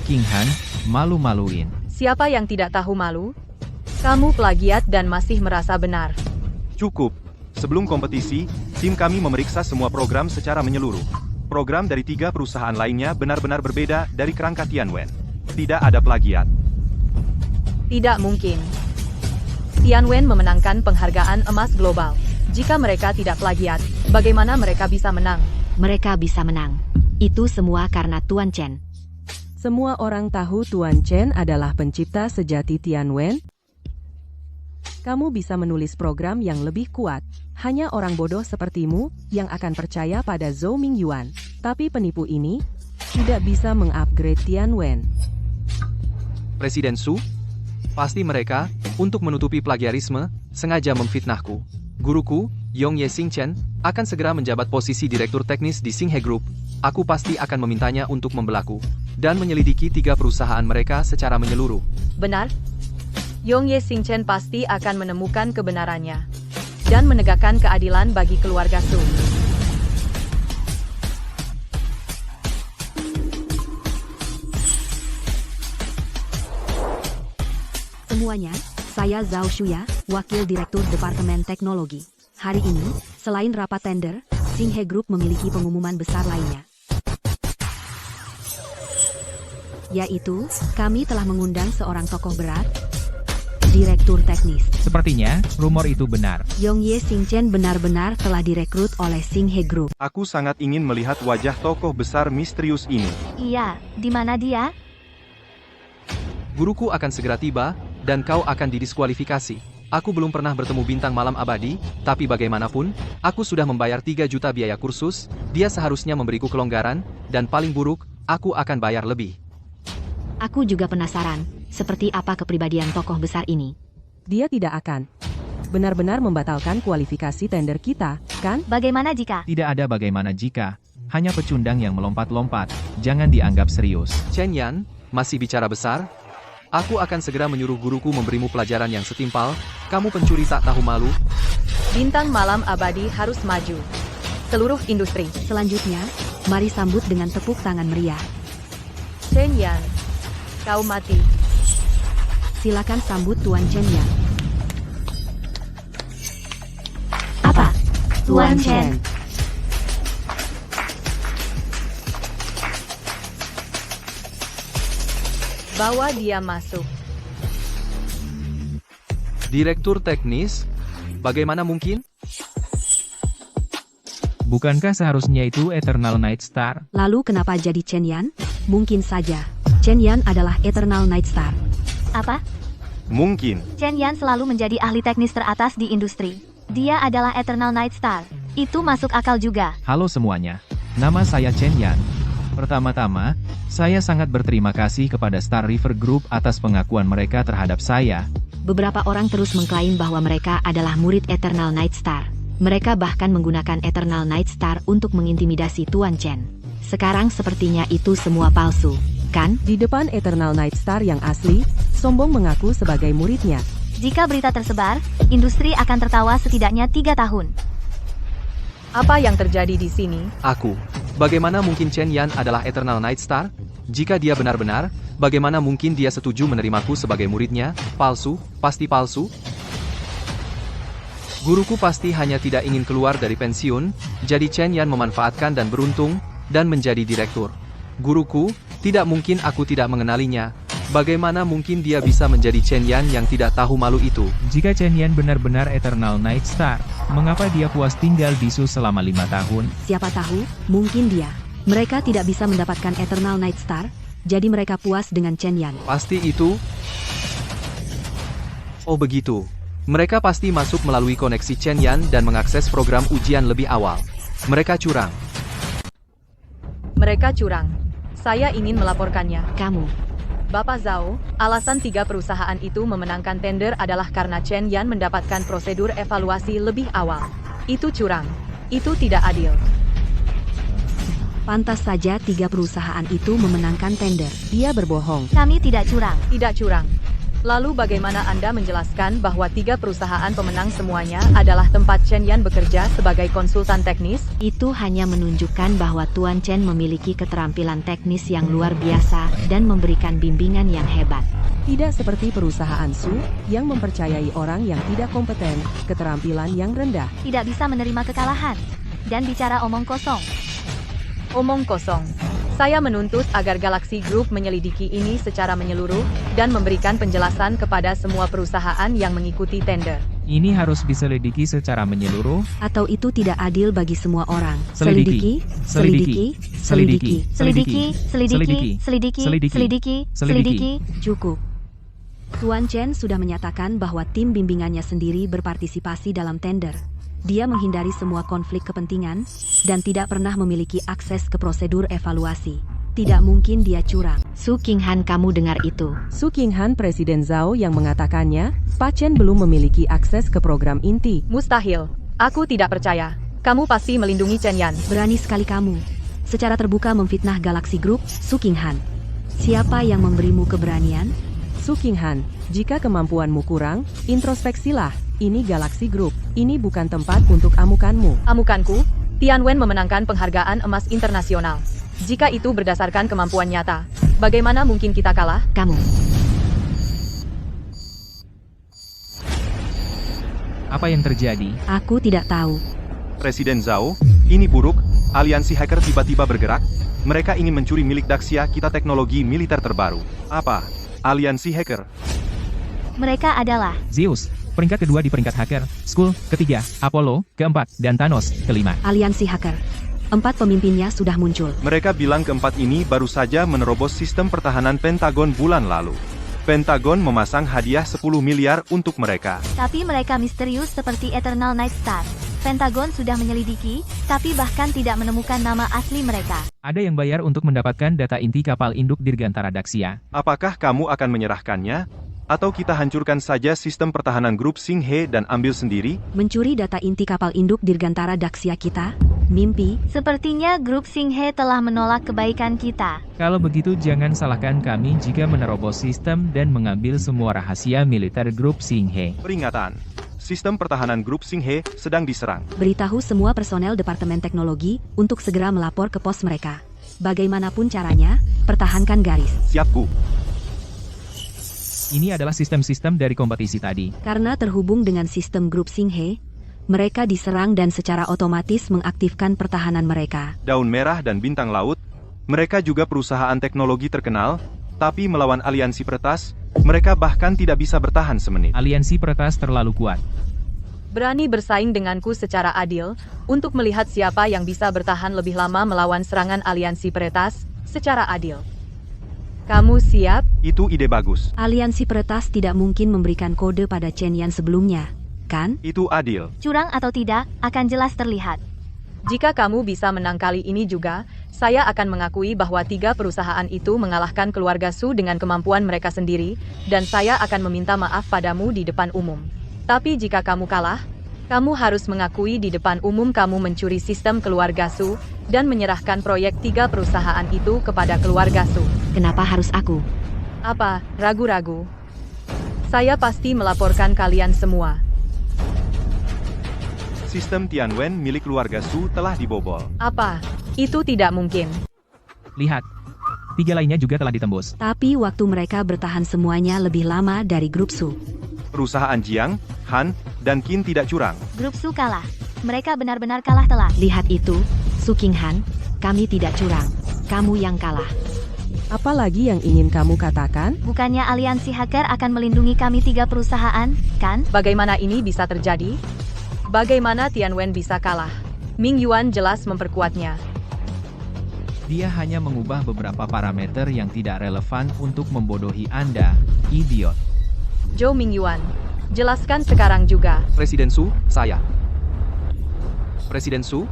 Qinghan, malu-maluin. Siapa yang tidak tahu malu? Kamu plagiat dan masih merasa benar. Cukup. Sebelum kompetisi, tim kami memeriksa semua program secara menyeluruh. Program dari 3 perusahaan lainnya benar-benar berbeda dari kerangka Tianwen. Tidak ada plagiat. Tidak mungkin. Tianwen memenangkan penghargaan emas global. Jika mereka tidak plagiat, bagaimana mereka bisa menang? Mereka bisa menang. Itu semua karena Tuan Chen. Semua orang tahu Tuan Chen adalah pencipta sejati Tianwen. Kamu bisa menulis program yang lebih kuat. Hanya orang bodoh sepertimu yang akan percaya pada Zhou Mingyuan. Tapi penipu ini tidak bisa mengupgrade Tianwen. Presiden Su, pasti mereka, untuk menutupi plagiarisme, sengaja memfitnahku. Guruku, Yong Ye Xingchen, akan segera menjabat posisi direktur teknis di Xinghe Group. Aku pasti akan memintanya untuk membelaku dan menyelidiki 3 perusahaan mereka secara menyeluruh. Benar? Yong Ye Xingchen pasti akan menemukan kebenarannya dan menegakkan keadilan bagi keluarga Su. Semuanya, saya Zhao Shuya, Wakil Direktur Departemen Teknologi. Hari ini, selain rapat tender, Xinghe Group memiliki pengumuman besar lainnya. Yaitu, kami telah mengundang seorang tokoh berat, Direktur Teknis. Sepertinya, rumor itu benar. Yong Ye Xingchen benar-benar telah direkrut oleh Xinghe Group. Aku sangat ingin melihat wajah tokoh besar misterius ini. Iya, di mana dia? Guruku akan segera tiba, dan kau akan didiskualifikasi. Aku belum pernah bertemu bintang malam abadi, tapi bagaimanapun, aku sudah membayar 3 juta biaya kursus, dia seharusnya memberiku kelonggaran, dan paling buruk, aku akan bayar lebih. Aku juga penasaran, seperti apa kepribadian tokoh besar ini. Dia tidak akan benar-benar membatalkan kualifikasi tender kita, kan? Bagaimana jika? Tidak ada bagaimana jika. Hanya pecundang yang melompat-lompat, jangan dianggap serius. Chen Yan, masih bicara besar? Aku akan segera menyuruh guruku memberimu pelajaran yang setimpal. Kamu pencuri tak tahu malu. Bintang malam abadi harus maju. Seluruh industri. Selanjutnya, mari sambut dengan tepuk tangan meriah. Chen Yan, kau mati. Silakan sambut Tuan Chen Yan. Apa? Tuan Chen. Bawa dia masuk. Direktur teknis? Bagaimana mungkin? Bukankah seharusnya itu Eternal Night Star? Lalu kenapa jadi Chen Yan? Mungkin saja. Chen Yan adalah Eternal Night Star. Apa? Mungkin. Chen Yan selalu menjadi ahli teknis teratas di industri. Dia adalah Eternal Night Star. Itu masuk akal juga. Halo semuanya, nama saya Chen Yan. Pertama-tama, saya sangat berterima kasih kepada Star River Group atas pengakuan mereka terhadap saya. Beberapa orang terus mengklaim bahwa mereka adalah murid Eternal Night Star. Mereka bahkan menggunakan Eternal Night Star untuk mengintimidasi Tuan Chen. Sekarang sepertinya itu semua palsu, kan? Di depan Eternal Night Star yang asli, sombong mengaku sebagai muridnya. Jika berita tersebar, industri akan tertawa setidaknya 3 tahun. Apa yang terjadi di sini? Aku. Bagaimana mungkin Chen Yan adalah Eternal Night Star? Jika dia benar-benar, bagaimana mungkin dia setuju menerimaku sebagai muridnya? Palsu, pasti palsu. Guruku pasti hanya tidak ingin keluar dari pensiun, jadi Chen Yan memanfaatkan dan beruntung, dan menjadi direktur. Guruku, tidak mungkin aku tidak mengenalinya. Bagaimana mungkin dia bisa menjadi Chen Yan yang tidak tahu malu itu? Jika Chen Yan benar-benar Eternal Night Star, mengapa dia puas tinggal di Su selama 5 tahun? Siapa tahu, mungkin dia. Mereka tidak bisa mendapatkan Eternal Night Star, jadi mereka puas dengan Chen Yan. Pasti itu? Oh begitu. Mereka pasti masuk melalui koneksi Chen Yan dan mengakses program ujian lebih awal. Mereka curang. Mereka curang. Saya ingin melaporkannya. Kamu. Bapak Zhao, alasan 3 perusahaan itu memenangkan tender adalah karena Chen Yan mendapatkan prosedur evaluasi lebih awal. Itu curang. Itu tidak adil. Pantas saja 3 perusahaan itu memenangkan tender. Dia berbohong. Kami tidak curang. Tidak curang. Lalu bagaimana Anda menjelaskan bahwa 3 perusahaan pemenang semuanya adalah tempat Chen Yan bekerja sebagai konsultan teknis? Itu hanya menunjukkan bahwa Tuan Chen memiliki keterampilan teknis yang luar biasa dan memberikan bimbingan yang hebat. Tidak seperti perusahaan Su, yang mempercayai orang yang tidak kompeten, keterampilan yang rendah. Tidak bisa menerima kekalahan. Dan bicara omong kosong. Omong kosong. Saya menuntut agar Galaxy Group menyelidiki ini secara menyeluruh dan memberikan penjelasan kepada semua perusahaan yang mengikuti tender. Ini harus diselidiki secara menyeluruh. Atau itu tidak adil bagi semua orang. Selidiki, selidiki, selidiki, Selidiki, selidiki, selidiki, selidiki, selidiki. Cukup. Tuan Chen sudah menyatakan bahwa tim bimbingannya sendiri berpartisipasi dalam tender. Dia menghindari semua konflik kepentingan, dan tidak pernah memiliki akses ke prosedur evaluasi. Tidak mungkin dia curang. Su Qinghan, kamu dengar itu? Su Qinghan, Presiden Zhao yang mengatakannya, Pak Chen belum memiliki akses ke program inti. Mustahil. Aku tidak percaya. Kamu pasti melindungi Chen Yan. Berani sekali kamu. Secara terbuka memfitnah Galaxy Group, Su Qinghan. Siapa yang memberimu keberanian? Su Qinghan, jika kemampuanmu kurang, introspeksilah. Ini Galaxy Group. Ini bukan tempat untuk amukanmu. Amukanku, Tianwen memenangkan penghargaan emas internasional. Jika itu berdasarkan kemampuan nyata, bagaimana mungkin kita kalah? Kamu. Apa yang terjadi? Aku tidak tahu. Presiden Zhao, ini buruk, aliansi hacker tiba-tiba bergerak, mereka ingin mencuri milik Daxia kita teknologi militer terbaru. Apa? Aliansi hacker? Mereka adalah Zeus, peringkat kedua di peringkat hacker, Skull, ketiga, Apollo, keempat, dan Thanos, kelima. Aliansi hacker. 4 pemimpinnya sudah muncul. Mereka bilang keempat ini baru saja menerobos sistem pertahanan Pentagon bulan lalu. Pentagon memasang hadiah 10 miliar untuk mereka. Tapi mereka misterius seperti Eternal Night Star. Pentagon sudah menyelidiki, tapi bahkan tidak menemukan nama asli mereka. Ada yang bayar untuk mendapatkan data inti kapal induk Dirgantara Daxia. Apakah kamu akan menyerahkannya? Atau kita hancurkan saja sistem pertahanan grup Xinghe dan ambil sendiri? Mencuri data inti kapal induk Dirgantara Daxia kita? Mimpi? Sepertinya grup Xinghe telah menolak kebaikan kita. Kalau begitu jangan salahkan kami jika menerobos sistem dan mengambil semua rahasia militer grup Xinghe. Peringatan. Sistem pertahanan grup Xinghe sedang diserang. Beritahu semua personel Departemen Teknologi untuk segera melapor ke pos mereka. Bagaimanapun caranya, pertahankan garis. Siap, Bu. Ini adalah sistem-sistem dari kompetisi tadi. Karena terhubung dengan sistem grup Xinghe, mereka diserang dan secara otomatis mengaktifkan pertahanan mereka. Daun Merah dan Bintang Laut, mereka juga perusahaan teknologi terkenal, tapi melawan aliansi peretas, mereka bahkan tidak bisa bertahan semenit. Aliansi peretas terlalu kuat. Berani bersaing denganku secara adil, untuk melihat siapa yang bisa bertahan lebih lama melawan serangan aliansi peretas, secara adil. Kamu siap? Itu ide bagus. Aliansi peretas tidak mungkin memberikan kode pada Chen Yan sebelumnya, kan? Itu adil. Curang atau tidak, akan jelas terlihat. Jika kamu bisa menang kali ini juga, saya akan mengakui bahwa 3 perusahaan itu mengalahkan keluarga Su dengan kemampuan mereka sendiri, dan saya akan meminta maaf padamu di depan umum. Tapi jika kamu kalah, kamu harus mengakui di depan umum kamu mencuri sistem keluarga Su, dan menyerahkan proyek 3 perusahaan itu kepada keluarga Su. Kenapa harus aku? Apa, ragu-ragu? Saya pasti melaporkan kalian semua. Sistem Tianwen milik keluarga Su telah dibobol. Apa? Itu tidak mungkin. Lihat. 3 lainnya juga telah ditembus. Tapi waktu mereka bertahan semuanya lebih lama dari grup Su. Perusahaan Jiang, Han, dan Qin tidak curang. Grup Su kalah. Mereka benar-benar kalah telak. Lihat itu, Su Qinghan, kami tidak curang. Kamu yang kalah. Apalagi yang ingin kamu katakan? Bukannya aliansi hacker akan melindungi kami 3 perusahaan, kan? Bagaimana ini bisa terjadi? Bagaimana Tianwen bisa kalah? Ming Yuan jelas memperkuatnya. Dia hanya mengubah beberapa parameter yang tidak relevan untuk membodohi Anda, idiot. Zhou Ming Yuan, jelaskan sekarang juga. Presiden Su, saya. Presiden Su,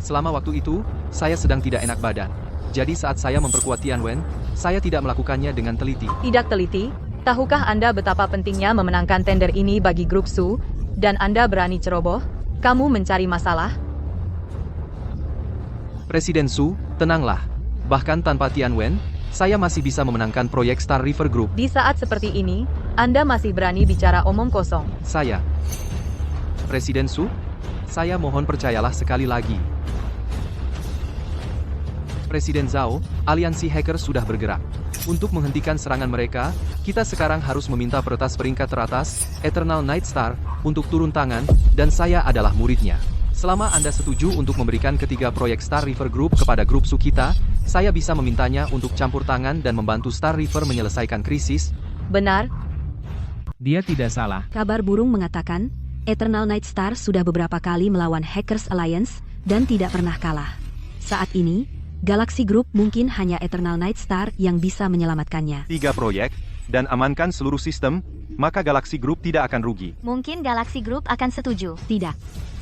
selama waktu itu, saya sedang tidak enak badan. Jadi saat saya memperkuat Tianwen, saya tidak melakukannya dengan teliti. Tidak teliti? Tahukah Anda betapa pentingnya memenangkan tender ini bagi grup Su? Dan Anda berani ceroboh? Kamu mencari masalah? Presiden Su, tenanglah. Bahkan tanpa Tianwen, saya masih bisa memenangkan proyek Star River Group. Di saat seperti ini, Anda masih berani bicara omong kosong. Saya. Presiden Su, saya mohon percayalah sekali lagi. Presiden Zhao, aliansi hacker sudah bergerak. Untuk menghentikan serangan mereka, kita sekarang harus meminta peretas peringkat teratas, Eternal Night Star, untuk turun tangan, dan saya adalah muridnya. Selama Anda setuju untuk memberikan ketiga proyek Star River Group kepada grup Su kita, saya bisa memintanya untuk campur tangan dan membantu Star River menyelesaikan krisis. Benar? Dia tidak salah. Kabar burung mengatakan, Eternal Night Star sudah beberapa kali melawan Hackers Alliance dan tidak pernah kalah. Saat ini, Galaxy Group mungkin hanya Eternal Night Star yang bisa menyelamatkannya. 3 proyek, dan amankan seluruh sistem, maka Galaxy Group tidak akan rugi. Mungkin Galaxy Group akan setuju. Tidak,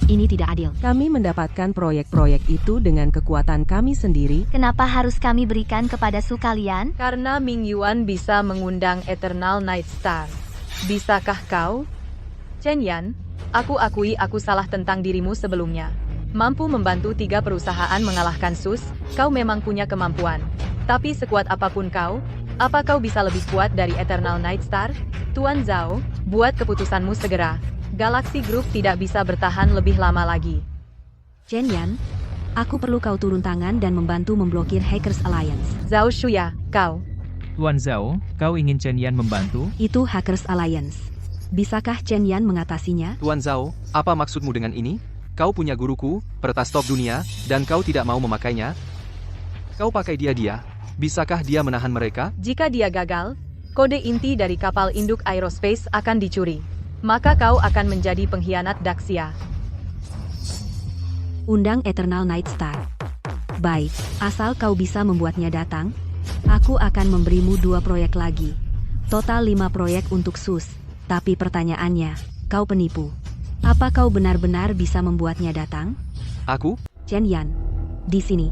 ini tidak adil. Kami mendapatkan proyek-proyek itu dengan kekuatan kami sendiri. Kenapa harus kami berikan kepada Su kalian? Karena Ming Yuan bisa mengundang Eternal Night Star. Bisakah kau? Chen Yan, aku akui aku salah tentang dirimu sebelumnya. Mampu membantu 3 perusahaan mengalahkan SUS, kau memang punya kemampuan. Tapi sekuat apapun kau, apa kau bisa lebih kuat dari Eternal Night Star? Tuan Zhao, buat keputusanmu segera. Galaxy Group tidak bisa bertahan lebih lama lagi. Chen Yan, aku perlu kau turun tangan dan membantu memblokir Hackers Alliance. Zhao Shuya, kau. Tuan Zhao, kau ingin Chen Yan membantu? Itu Hackers Alliance. Bisakah Chen Yan mengatasinya? Tuan Zhao, apa maksudmu dengan ini? Kau punya guruku, peretas top dunia, dan kau tidak mau memakainya? Kau pakai dia. Bisakah dia menahan mereka? Jika dia gagal, kode inti dari kapal induk aerospace akan dicuri. Maka kau akan menjadi pengkhianat Daxia. Undang Eternal Night Star. Baik, asal kau bisa membuatnya datang, aku akan memberimu 2 proyek lagi. Total 5 proyek untuk SUS. Tapi pertanyaannya, kau penipu. Apa kau benar-benar bisa membuatnya datang? Aku? Chen Yan, di sini.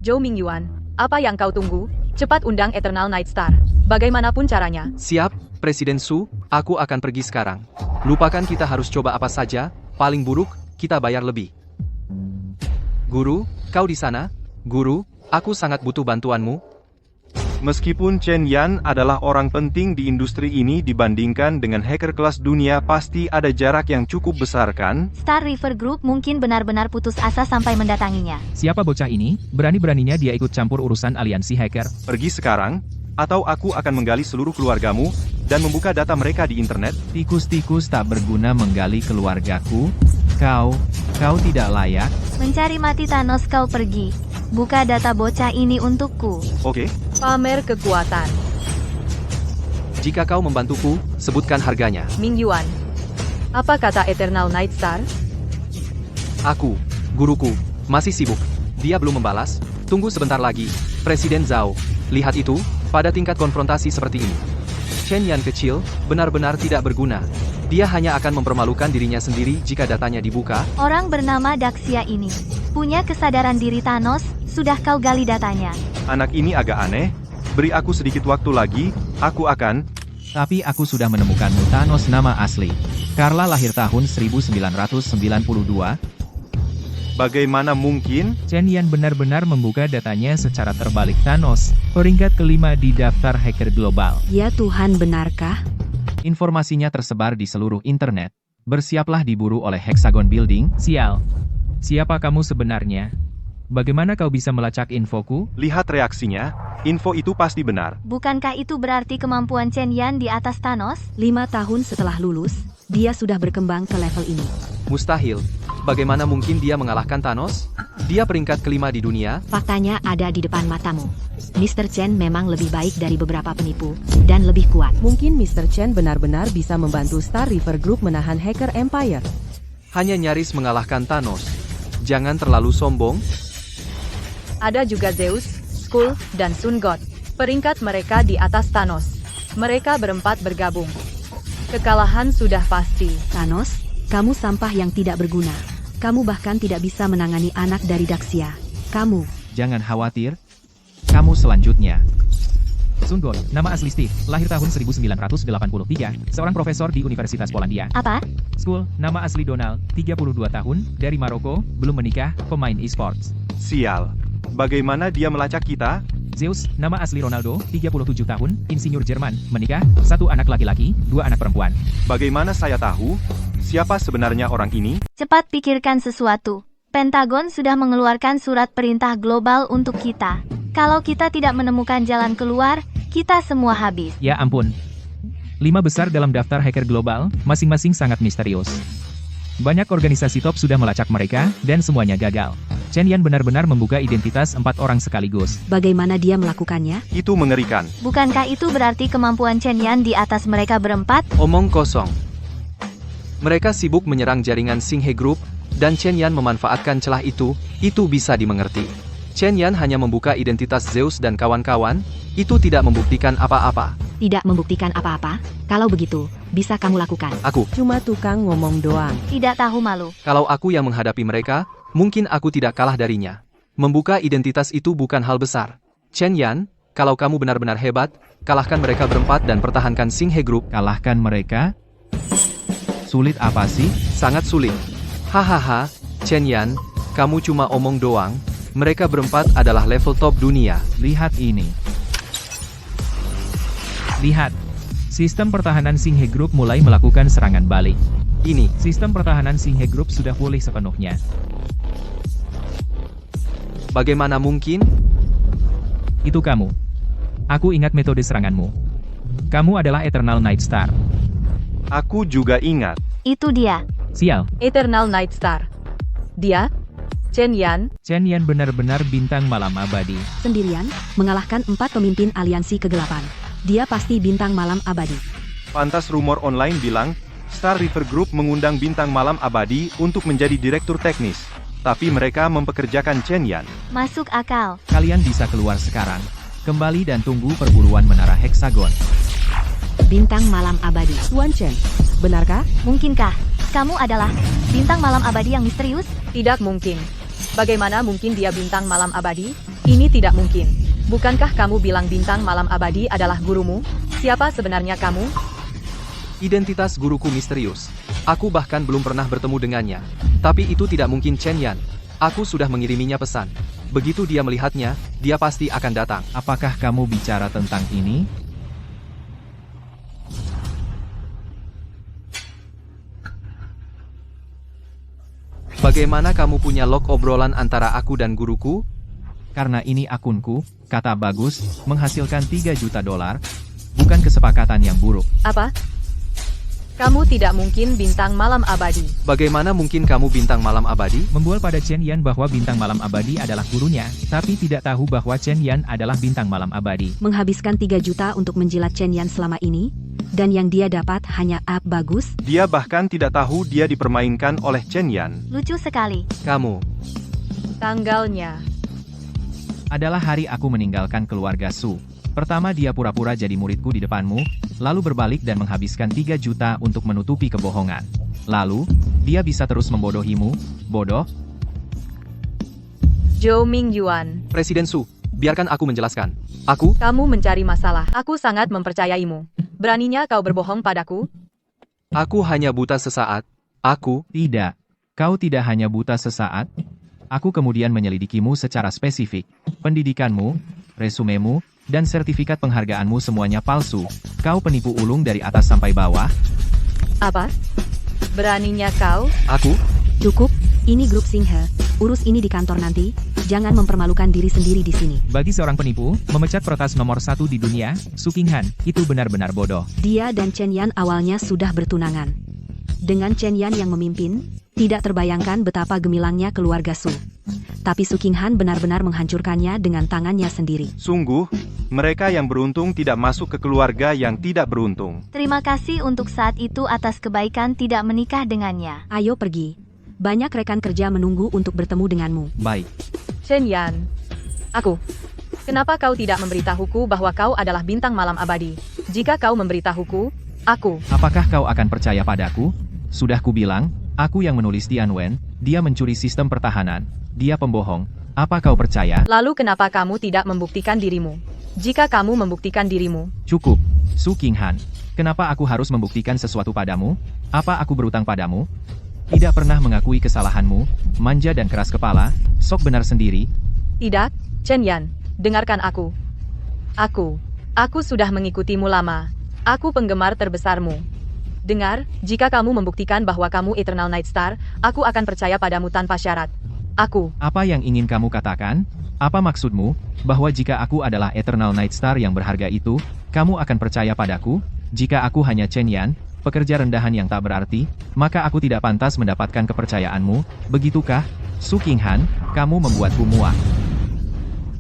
Zhou Ming Yuan, apa yang kau tunggu? Cepat undang Eternal Night Star. Bagaimanapun caranya. Siap, Presiden Su, aku akan pergi sekarang. Lupakan kita harus coba apa saja, paling buruk, kita bayar lebih. Guru, kau di sana? Guru, aku sangat butuh bantuanmu. Meskipun Chen Yan adalah orang penting di industri ini dibandingkan dengan hacker kelas dunia, pasti ada jarak yang cukup besar kan? Star River Group mungkin benar-benar putus asa sampai mendatanginya. Siapa bocah ini? Berani-beraninya dia ikut campur urusan aliansi hacker. Pergi sekarang, atau aku akan menggali seluruh keluargamu, dan membuka data mereka di internet. Tikus-tikus tak berguna menggali keluargaku. Kau tidak layak. Mencari mati Thanos, kau pergi. Buka data bocah ini untukku. Oke? Pamer kekuatan. Jika kau membantuku, sebutkan harganya. Ming Yuan. Apa kata Eternal Night Star? Aku, guruku, masih sibuk. Dia belum membalas. Tunggu sebentar lagi. Presiden Zhao, lihat itu, pada tingkat konfrontasi seperti ini. Chen Yan kecil, benar-benar tidak berguna. Dia hanya akan mempermalukan dirinya sendiri jika datanya dibuka. Orang bernama Daxia ini punya kesadaran diri Thanos, sudah kau gali datanya. Anak ini agak aneh. Beri aku sedikit waktu lagi, aku akan... Tapi aku sudah menemukanmu. Thanos nama asli. Carla lahir tahun 1992. Bagaimana mungkin? Chen Yan benar-benar membuka datanya secara terbalik. Thanos, peringkat kelima di daftar hacker global. Ya Tuhan, benarkah? Informasinya tersebar di seluruh internet. Bersiaplah diburu oleh Hexagon Building. Sial. Siapa kamu sebenarnya? Bagaimana kau bisa melacak infoku? Lihat reaksinya, info itu pasti benar. Bukankah itu berarti kemampuan Chen Yan di atas Thanos? 5 tahun setelah lulus, dia sudah berkembang ke level ini. Mustahil. Bagaimana mungkin dia mengalahkan Thanos? Dia peringkat kelima di dunia. Faktanya ada di depan matamu. Mr. Chen memang lebih baik dari beberapa penipu, dan lebih kuat. Mungkin Mr. Chen benar-benar bisa membantu Star River Group menahan hacker Empire. Hanya nyaris mengalahkan Thanos. Jangan terlalu sombong. Ada juga Zeus, Skull, dan Sun God. Peringkat mereka di atas Thanos. Mereka berempat bergabung. Kekalahan sudah pasti. Thanos, kamu sampah yang tidak berguna. Kamu bahkan tidak bisa menangani anak dari Daxia. Kamu, Jangan khawatir. Kamu selanjutnya. Sun God, nama asli Steve, lahir tahun 1983, seorang profesor di Universitas Polandia. Apa? Skull, nama asli Donald, 32 tahun, dari Maroko, belum menikah, pemain e-sports. Sial. Bagaimana dia melacak kita? Zeus, nama asli Ronaldo, 37 tahun, insinyur Jerman, menikah, 1 anak laki-laki, 2 anak perempuan. Bagaimana saya tahu? Siapa sebenarnya orang ini? Cepat pikirkan sesuatu. Pentagon sudah mengeluarkan surat perintah global untuk kita. Kalau kita tidak menemukan jalan keluar, kita semua habis. Ya ampun. 5 besar dalam daftar hacker global, masing-masing sangat misterius. Banyak organisasi top sudah melacak mereka, dan semuanya gagal. Chen Yan benar-benar membuka identitas 4 orang sekaligus. bagaimana dia melakukannya? Itu mengerikan. Bukankah itu berarti kemampuan Chen Yan di atas mereka berempat? Omong kosong. Mereka sibuk menyerang jaringan Xinghe Group, dan Chen Yan memanfaatkan celah itu bisa dimengerti. Chen Yan hanya membuka identitas Zeus dan kawan-kawan, itu tidak membuktikan apa-apa. Tidak membuktikan apa-apa? Kalau begitu, bisa kamu lakukan. Aku, Cuma tukang ngomong doang. Tidak tahu malu. kalau aku yang menghadapi mereka, mungkin aku tidak kalah darinya. Membuka identitas itu bukan hal besar. Chen Yan, kalau kamu benar-benar hebat, kalahkan mereka berempat dan pertahankan Xinghe Group. Kalahkan mereka? Sulit apa sih? Sangat sulit. Hahaha, Chen Yan, kamu cuma omong doang. Mereka berempat adalah level top dunia. Lihat ini. Lihat. Sistem pertahanan Xinghe Group mulai melakukan serangan balik. Ini, Sistem pertahanan Xinghe Group sudah pulih sepenuhnya. bagaimana mungkin? Itu kamu. Aku ingat metode seranganmu. Kamu adalah Eternal Night Star. Aku juga ingat. Itu dia. Sial. Eternal Night Star. Dia, Chen Yan, Chen Yan benar-benar bintang malam abadi. Sendirian, mengalahkan 4 pemimpin aliansi kegelapan. Dia pasti bintang malam abadi. Pantas rumor online bilang, Star River Group mengundang bintang malam abadi untuk menjadi direktur teknis. Tapi mereka mempekerjakan Chen Yan. Masuk akal. Kalian bisa keluar sekarang. Kembali dan tunggu perburuan menara heksagon. Bintang malam abadi. Tuan Chen, benarkah? Mungkinkah kamu adalah bintang malam abadi yang misterius? tidak mungkin. Bagaimana mungkin dia bintang malam abadi? Ini tidak mungkin. Bukankah kamu bilang bintang malam abadi adalah gurumu? Siapa sebenarnya kamu? Identitas guruku misterius. Aku bahkan belum pernah bertemu dengannya. Tapi itu tidak mungkin Chen Yan. Aku sudah mengiriminya pesan. Begitu dia melihatnya, dia pasti akan datang. Apakah kamu bicara tentang ini? Bagaimana kamu punya log obrolan antara aku dan guruku? Karena ini akunku, kata bagus, menghasilkan 3 juta dolar. Bukan kesepakatan yang buruk. Apa? Kamu tidak mungkin bintang malam abadi. Bagaimana mungkin kamu bintang malam abadi? Membual pada Chen Yan bahwa bintang malam abadi adalah gurunya, tapi tidak tahu bahwa Chen Yan adalah bintang malam abadi. Menghabiskan 3 juta untuk menjilat Chen Yan selama ini, dan yang dia dapat hanya bagus. Dia bahkan tidak tahu dia dipermainkan oleh Chen Yan. Lucu sekali. Kamu. Tanggalnya. Adalah hari aku meninggalkan keluarga Su. Pertama dia pura-pura jadi muridku di depanmu, lalu berbalik dan menghabiskan 3 juta untuk menutupi kebohongan. Lalu, dia bisa terus membodohimu, bodoh. Zhou Mingyuan. Presiden Su, biarkan aku menjelaskan. Aku, Kamu mencari masalah. Aku sangat mempercayaimu. Beraninya kau berbohong padaku? aku hanya buta sesaat. Aku, Tidak. Kau tidak hanya buta sesaat. Aku kemudian menyelidikimu secara spesifik. Pendidikanmu, resumemu, dan sertifikat penghargaanmu semuanya palsu. Kau penipu ulung dari atas sampai bawah. Apa? Beraninya kau? aku, Cukup, Ini grup Singhe, urus ini di kantor nanti, jangan mempermalukan diri sendiri di sini. Bagi seorang penipu, memecat peretas nomor 1 di dunia, Su Qinghan, itu benar-benar bodoh. Dia dan Chen Yan awalnya sudah bertunangan. Dengan Chen Yan yang memimpin, tidak terbayangkan betapa gemilangnya keluarga Su. Tapi Su Qinghan benar-benar menghancurkannya dengan tangannya sendiri. Sungguh, mereka yang beruntung tidak masuk ke keluarga yang tidak beruntung. Terima kasih untuk saat itu atas kebaikan tidak menikah dengannya. Ayo pergi. Banyak rekan kerja menunggu untuk bertemu denganmu. Baik. Chen Yan. Aku. Kenapa kau tidak memberitahuku bahwa kau adalah bintang malam abadi? Jika kau memberitahuku, aku. Apakah kau akan percaya padaku? Sudah kubilang, aku yang menulis Tianwen, dia mencuri sistem pertahanan, dia pembohong. Apa kau percaya? Lalu kenapa kamu tidak membuktikan dirimu? Jika kamu membuktikan dirimu, Cukup, Su Qinghan. Kenapa aku harus membuktikan sesuatu padamu? Apa aku berutang padamu? Tidak pernah mengakui kesalahanmu, manja dan keras kepala, sok benar sendiri. tidak, Chen Yan, dengarkan aku. Aku sudah mengikutimu lama. Aku penggemar terbesarmu. Dengar, jika kamu membuktikan bahwa kamu Eternal Night Star, aku akan percaya padamu tanpa syarat. Aku. Apa yang ingin kamu katakan? Apa maksudmu, bahwa jika aku adalah Eternal Night Star yang berharga itu, kamu akan percaya padaku? Jika aku hanya Chen Yan, pekerja rendahan yang tak berarti, maka aku tidak pantas mendapatkan kepercayaanmu, begitukah? Su Qinghan, kamu membuatku muak.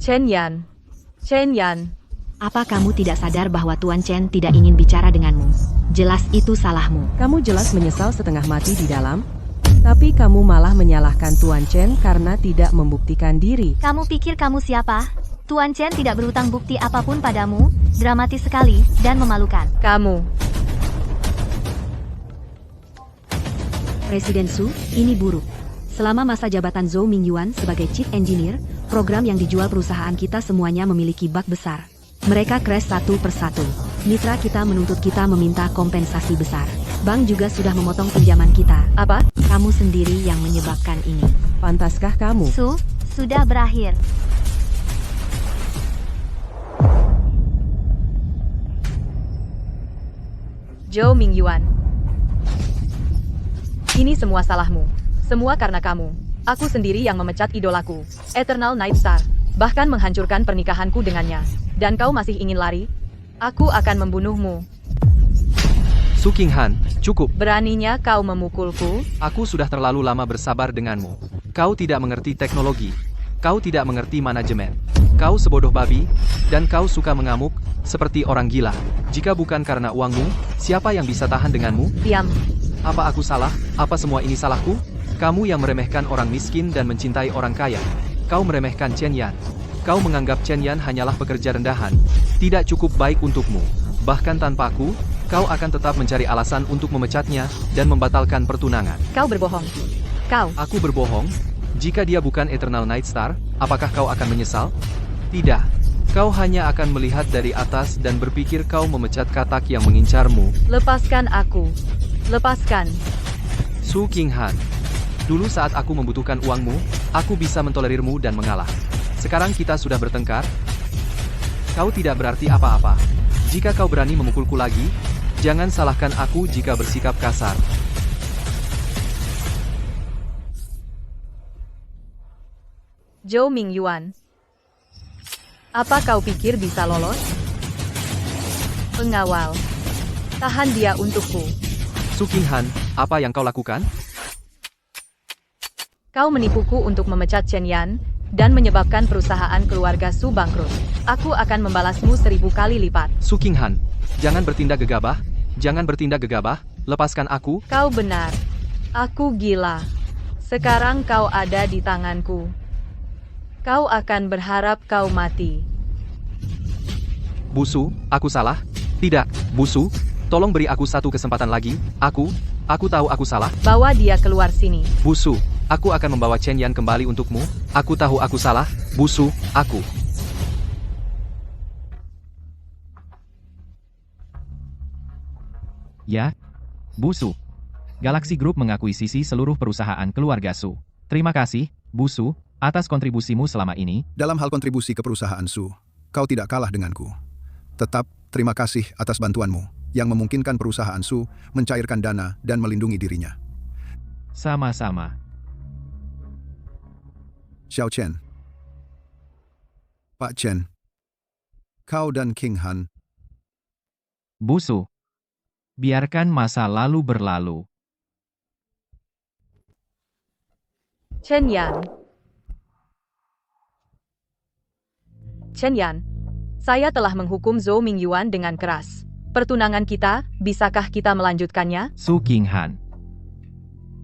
Chen Yan. Apa kamu tidak sadar bahwa Tuan Chen tidak ingin bicara denganmu? Jelas itu salahmu. Kamu jelas menyesal setengah mati di dalam, tapi kamu malah menyalahkan Tuan Chen karena tidak membuktikan diri. Kamu pikir kamu siapa? Tuan Chen tidak berutang bukti apapun padamu, dramatis sekali, dan memalukan. Kamu. Presiden Su, ini buruk. Selama masa jabatan Zhou Mingyuan sebagai Chief Engineer, program yang dijual perusahaan kita semuanya memiliki bug besar. Mereka crash satu persatu. Mitra kita menuntut kita meminta kompensasi besar. Bank juga sudah memotong pinjaman kita. Apa? Kamu sendiri yang menyebabkan ini. Pantaskah kamu? Su, sudah berakhir. Zhou Mingyuan. Ini semua salahmu. Semua karena kamu. Aku sendiri yang memecat idolaku, Eternal Night Star. Bahkan menghancurkan pernikahanku dengannya. Dan kau masih ingin lari? Aku akan membunuhmu. Su Qinghan, cukup. Beraninya kau memukulku? Aku sudah terlalu lama bersabar denganmu. Kau tidak mengerti teknologi. Kau tidak mengerti manajemen. Kau sebodoh babi, dan kau suka mengamuk, seperti orang gila. Jika bukan karena uangmu, siapa yang bisa tahan denganmu? Diam. Apa aku salah? Apa semua ini salahku? Kamu yang meremehkan orang miskin dan mencintai orang kaya. Kau meremehkan Chen Yan. Kau menganggap Chen Yan hanyalah pekerja rendahan. Tidak cukup baik untukmu. Bahkan tanpa aku, kau akan tetap mencari alasan untuk memecatnya dan membatalkan pertunangan. Kau berbohong. Kau. Aku berbohong? Jika dia bukan Eternal Night Star, apakah kau akan menyesal? Tidak. Kau hanya akan melihat dari atas dan berpikir kau memecat katak yang mengincarmu. Lepaskan aku. Lepaskan. Su Qinghan. Dulu saat aku membutuhkan uangmu, aku bisa mentolerirmu dan mengalah. Sekarang kita sudah bertengkar. Kau tidak berarti apa-apa. Jika kau berani memukulku lagi, jangan salahkan aku jika bersikap kasar. Zhou Mingyuan. Apa kau pikir bisa lolos? Pengawal. Tahan dia untukku. Su Qinghan, apa yang kau lakukan? Kau menipuku untuk memecat Chen Yan, dan menyebabkan perusahaan keluarga Su bangkrut. Aku akan membalasmu 1000 kali lipat. Su Qinghan, jangan bertindak gegabah. Jangan bertindak gegabah. Lepaskan aku. Kau benar. Aku gila. Sekarang kau ada di tanganku. Kau akan berharap kau mati. Busu, aku salah? Tidak, Busu. Tolong beri aku satu kesempatan lagi. Aku tahu aku salah. Bawa dia keluar sini. Busu, aku akan membawa Chen Yan kembali untukmu. Aku tahu aku salah. Busu, aku. Ya, Busu. Galaxy Group mengakuisisi seluruh perusahaan keluarga Su. Terima kasih, Busu, atas kontribusimu selama ini. Dalam hal kontribusi ke perusahaan Su, kau tidak kalah denganku. Tetap, terima kasih atas bantuanmu, yang memungkinkan perusahaan Su mencairkan dana dan melindungi dirinya. Sama-sama. Xiao Chen. Pak Chen. Kau dan King Han. Busu. Biarkan masa lalu berlalu. Chen Yan. Chen Yan. Saya telah menghukum Zhou Mingyuan dengan keras. Pertunangan kita, bisakah kita melanjutkannya? Su Qinghan.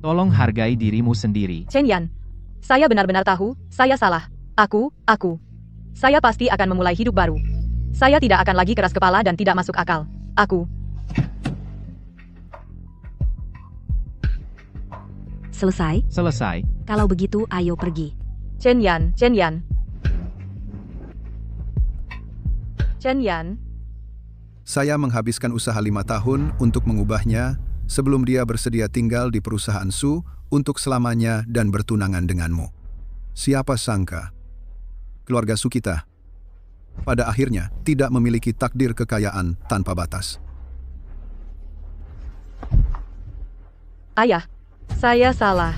Tolong hargai dirimu sendiri. Chen Yan. Saya benar-benar tahu, saya salah. Aku. Saya pasti akan memulai hidup baru. Saya tidak akan lagi keras kepala dan tidak masuk akal. Aku. Selesai? Selesai. Kalau begitu, ayo pergi. Chen Yan. Saya menghabiskan usaha 5 tahun untuk mengubahnya sebelum dia bersedia tinggal di perusahaan Su untuk selamanya dan bertunangan denganmu. Siapa sangka, keluarga Su kita pada akhirnya tidak memiliki takdir kekayaan tanpa batas. Ayah, saya salah.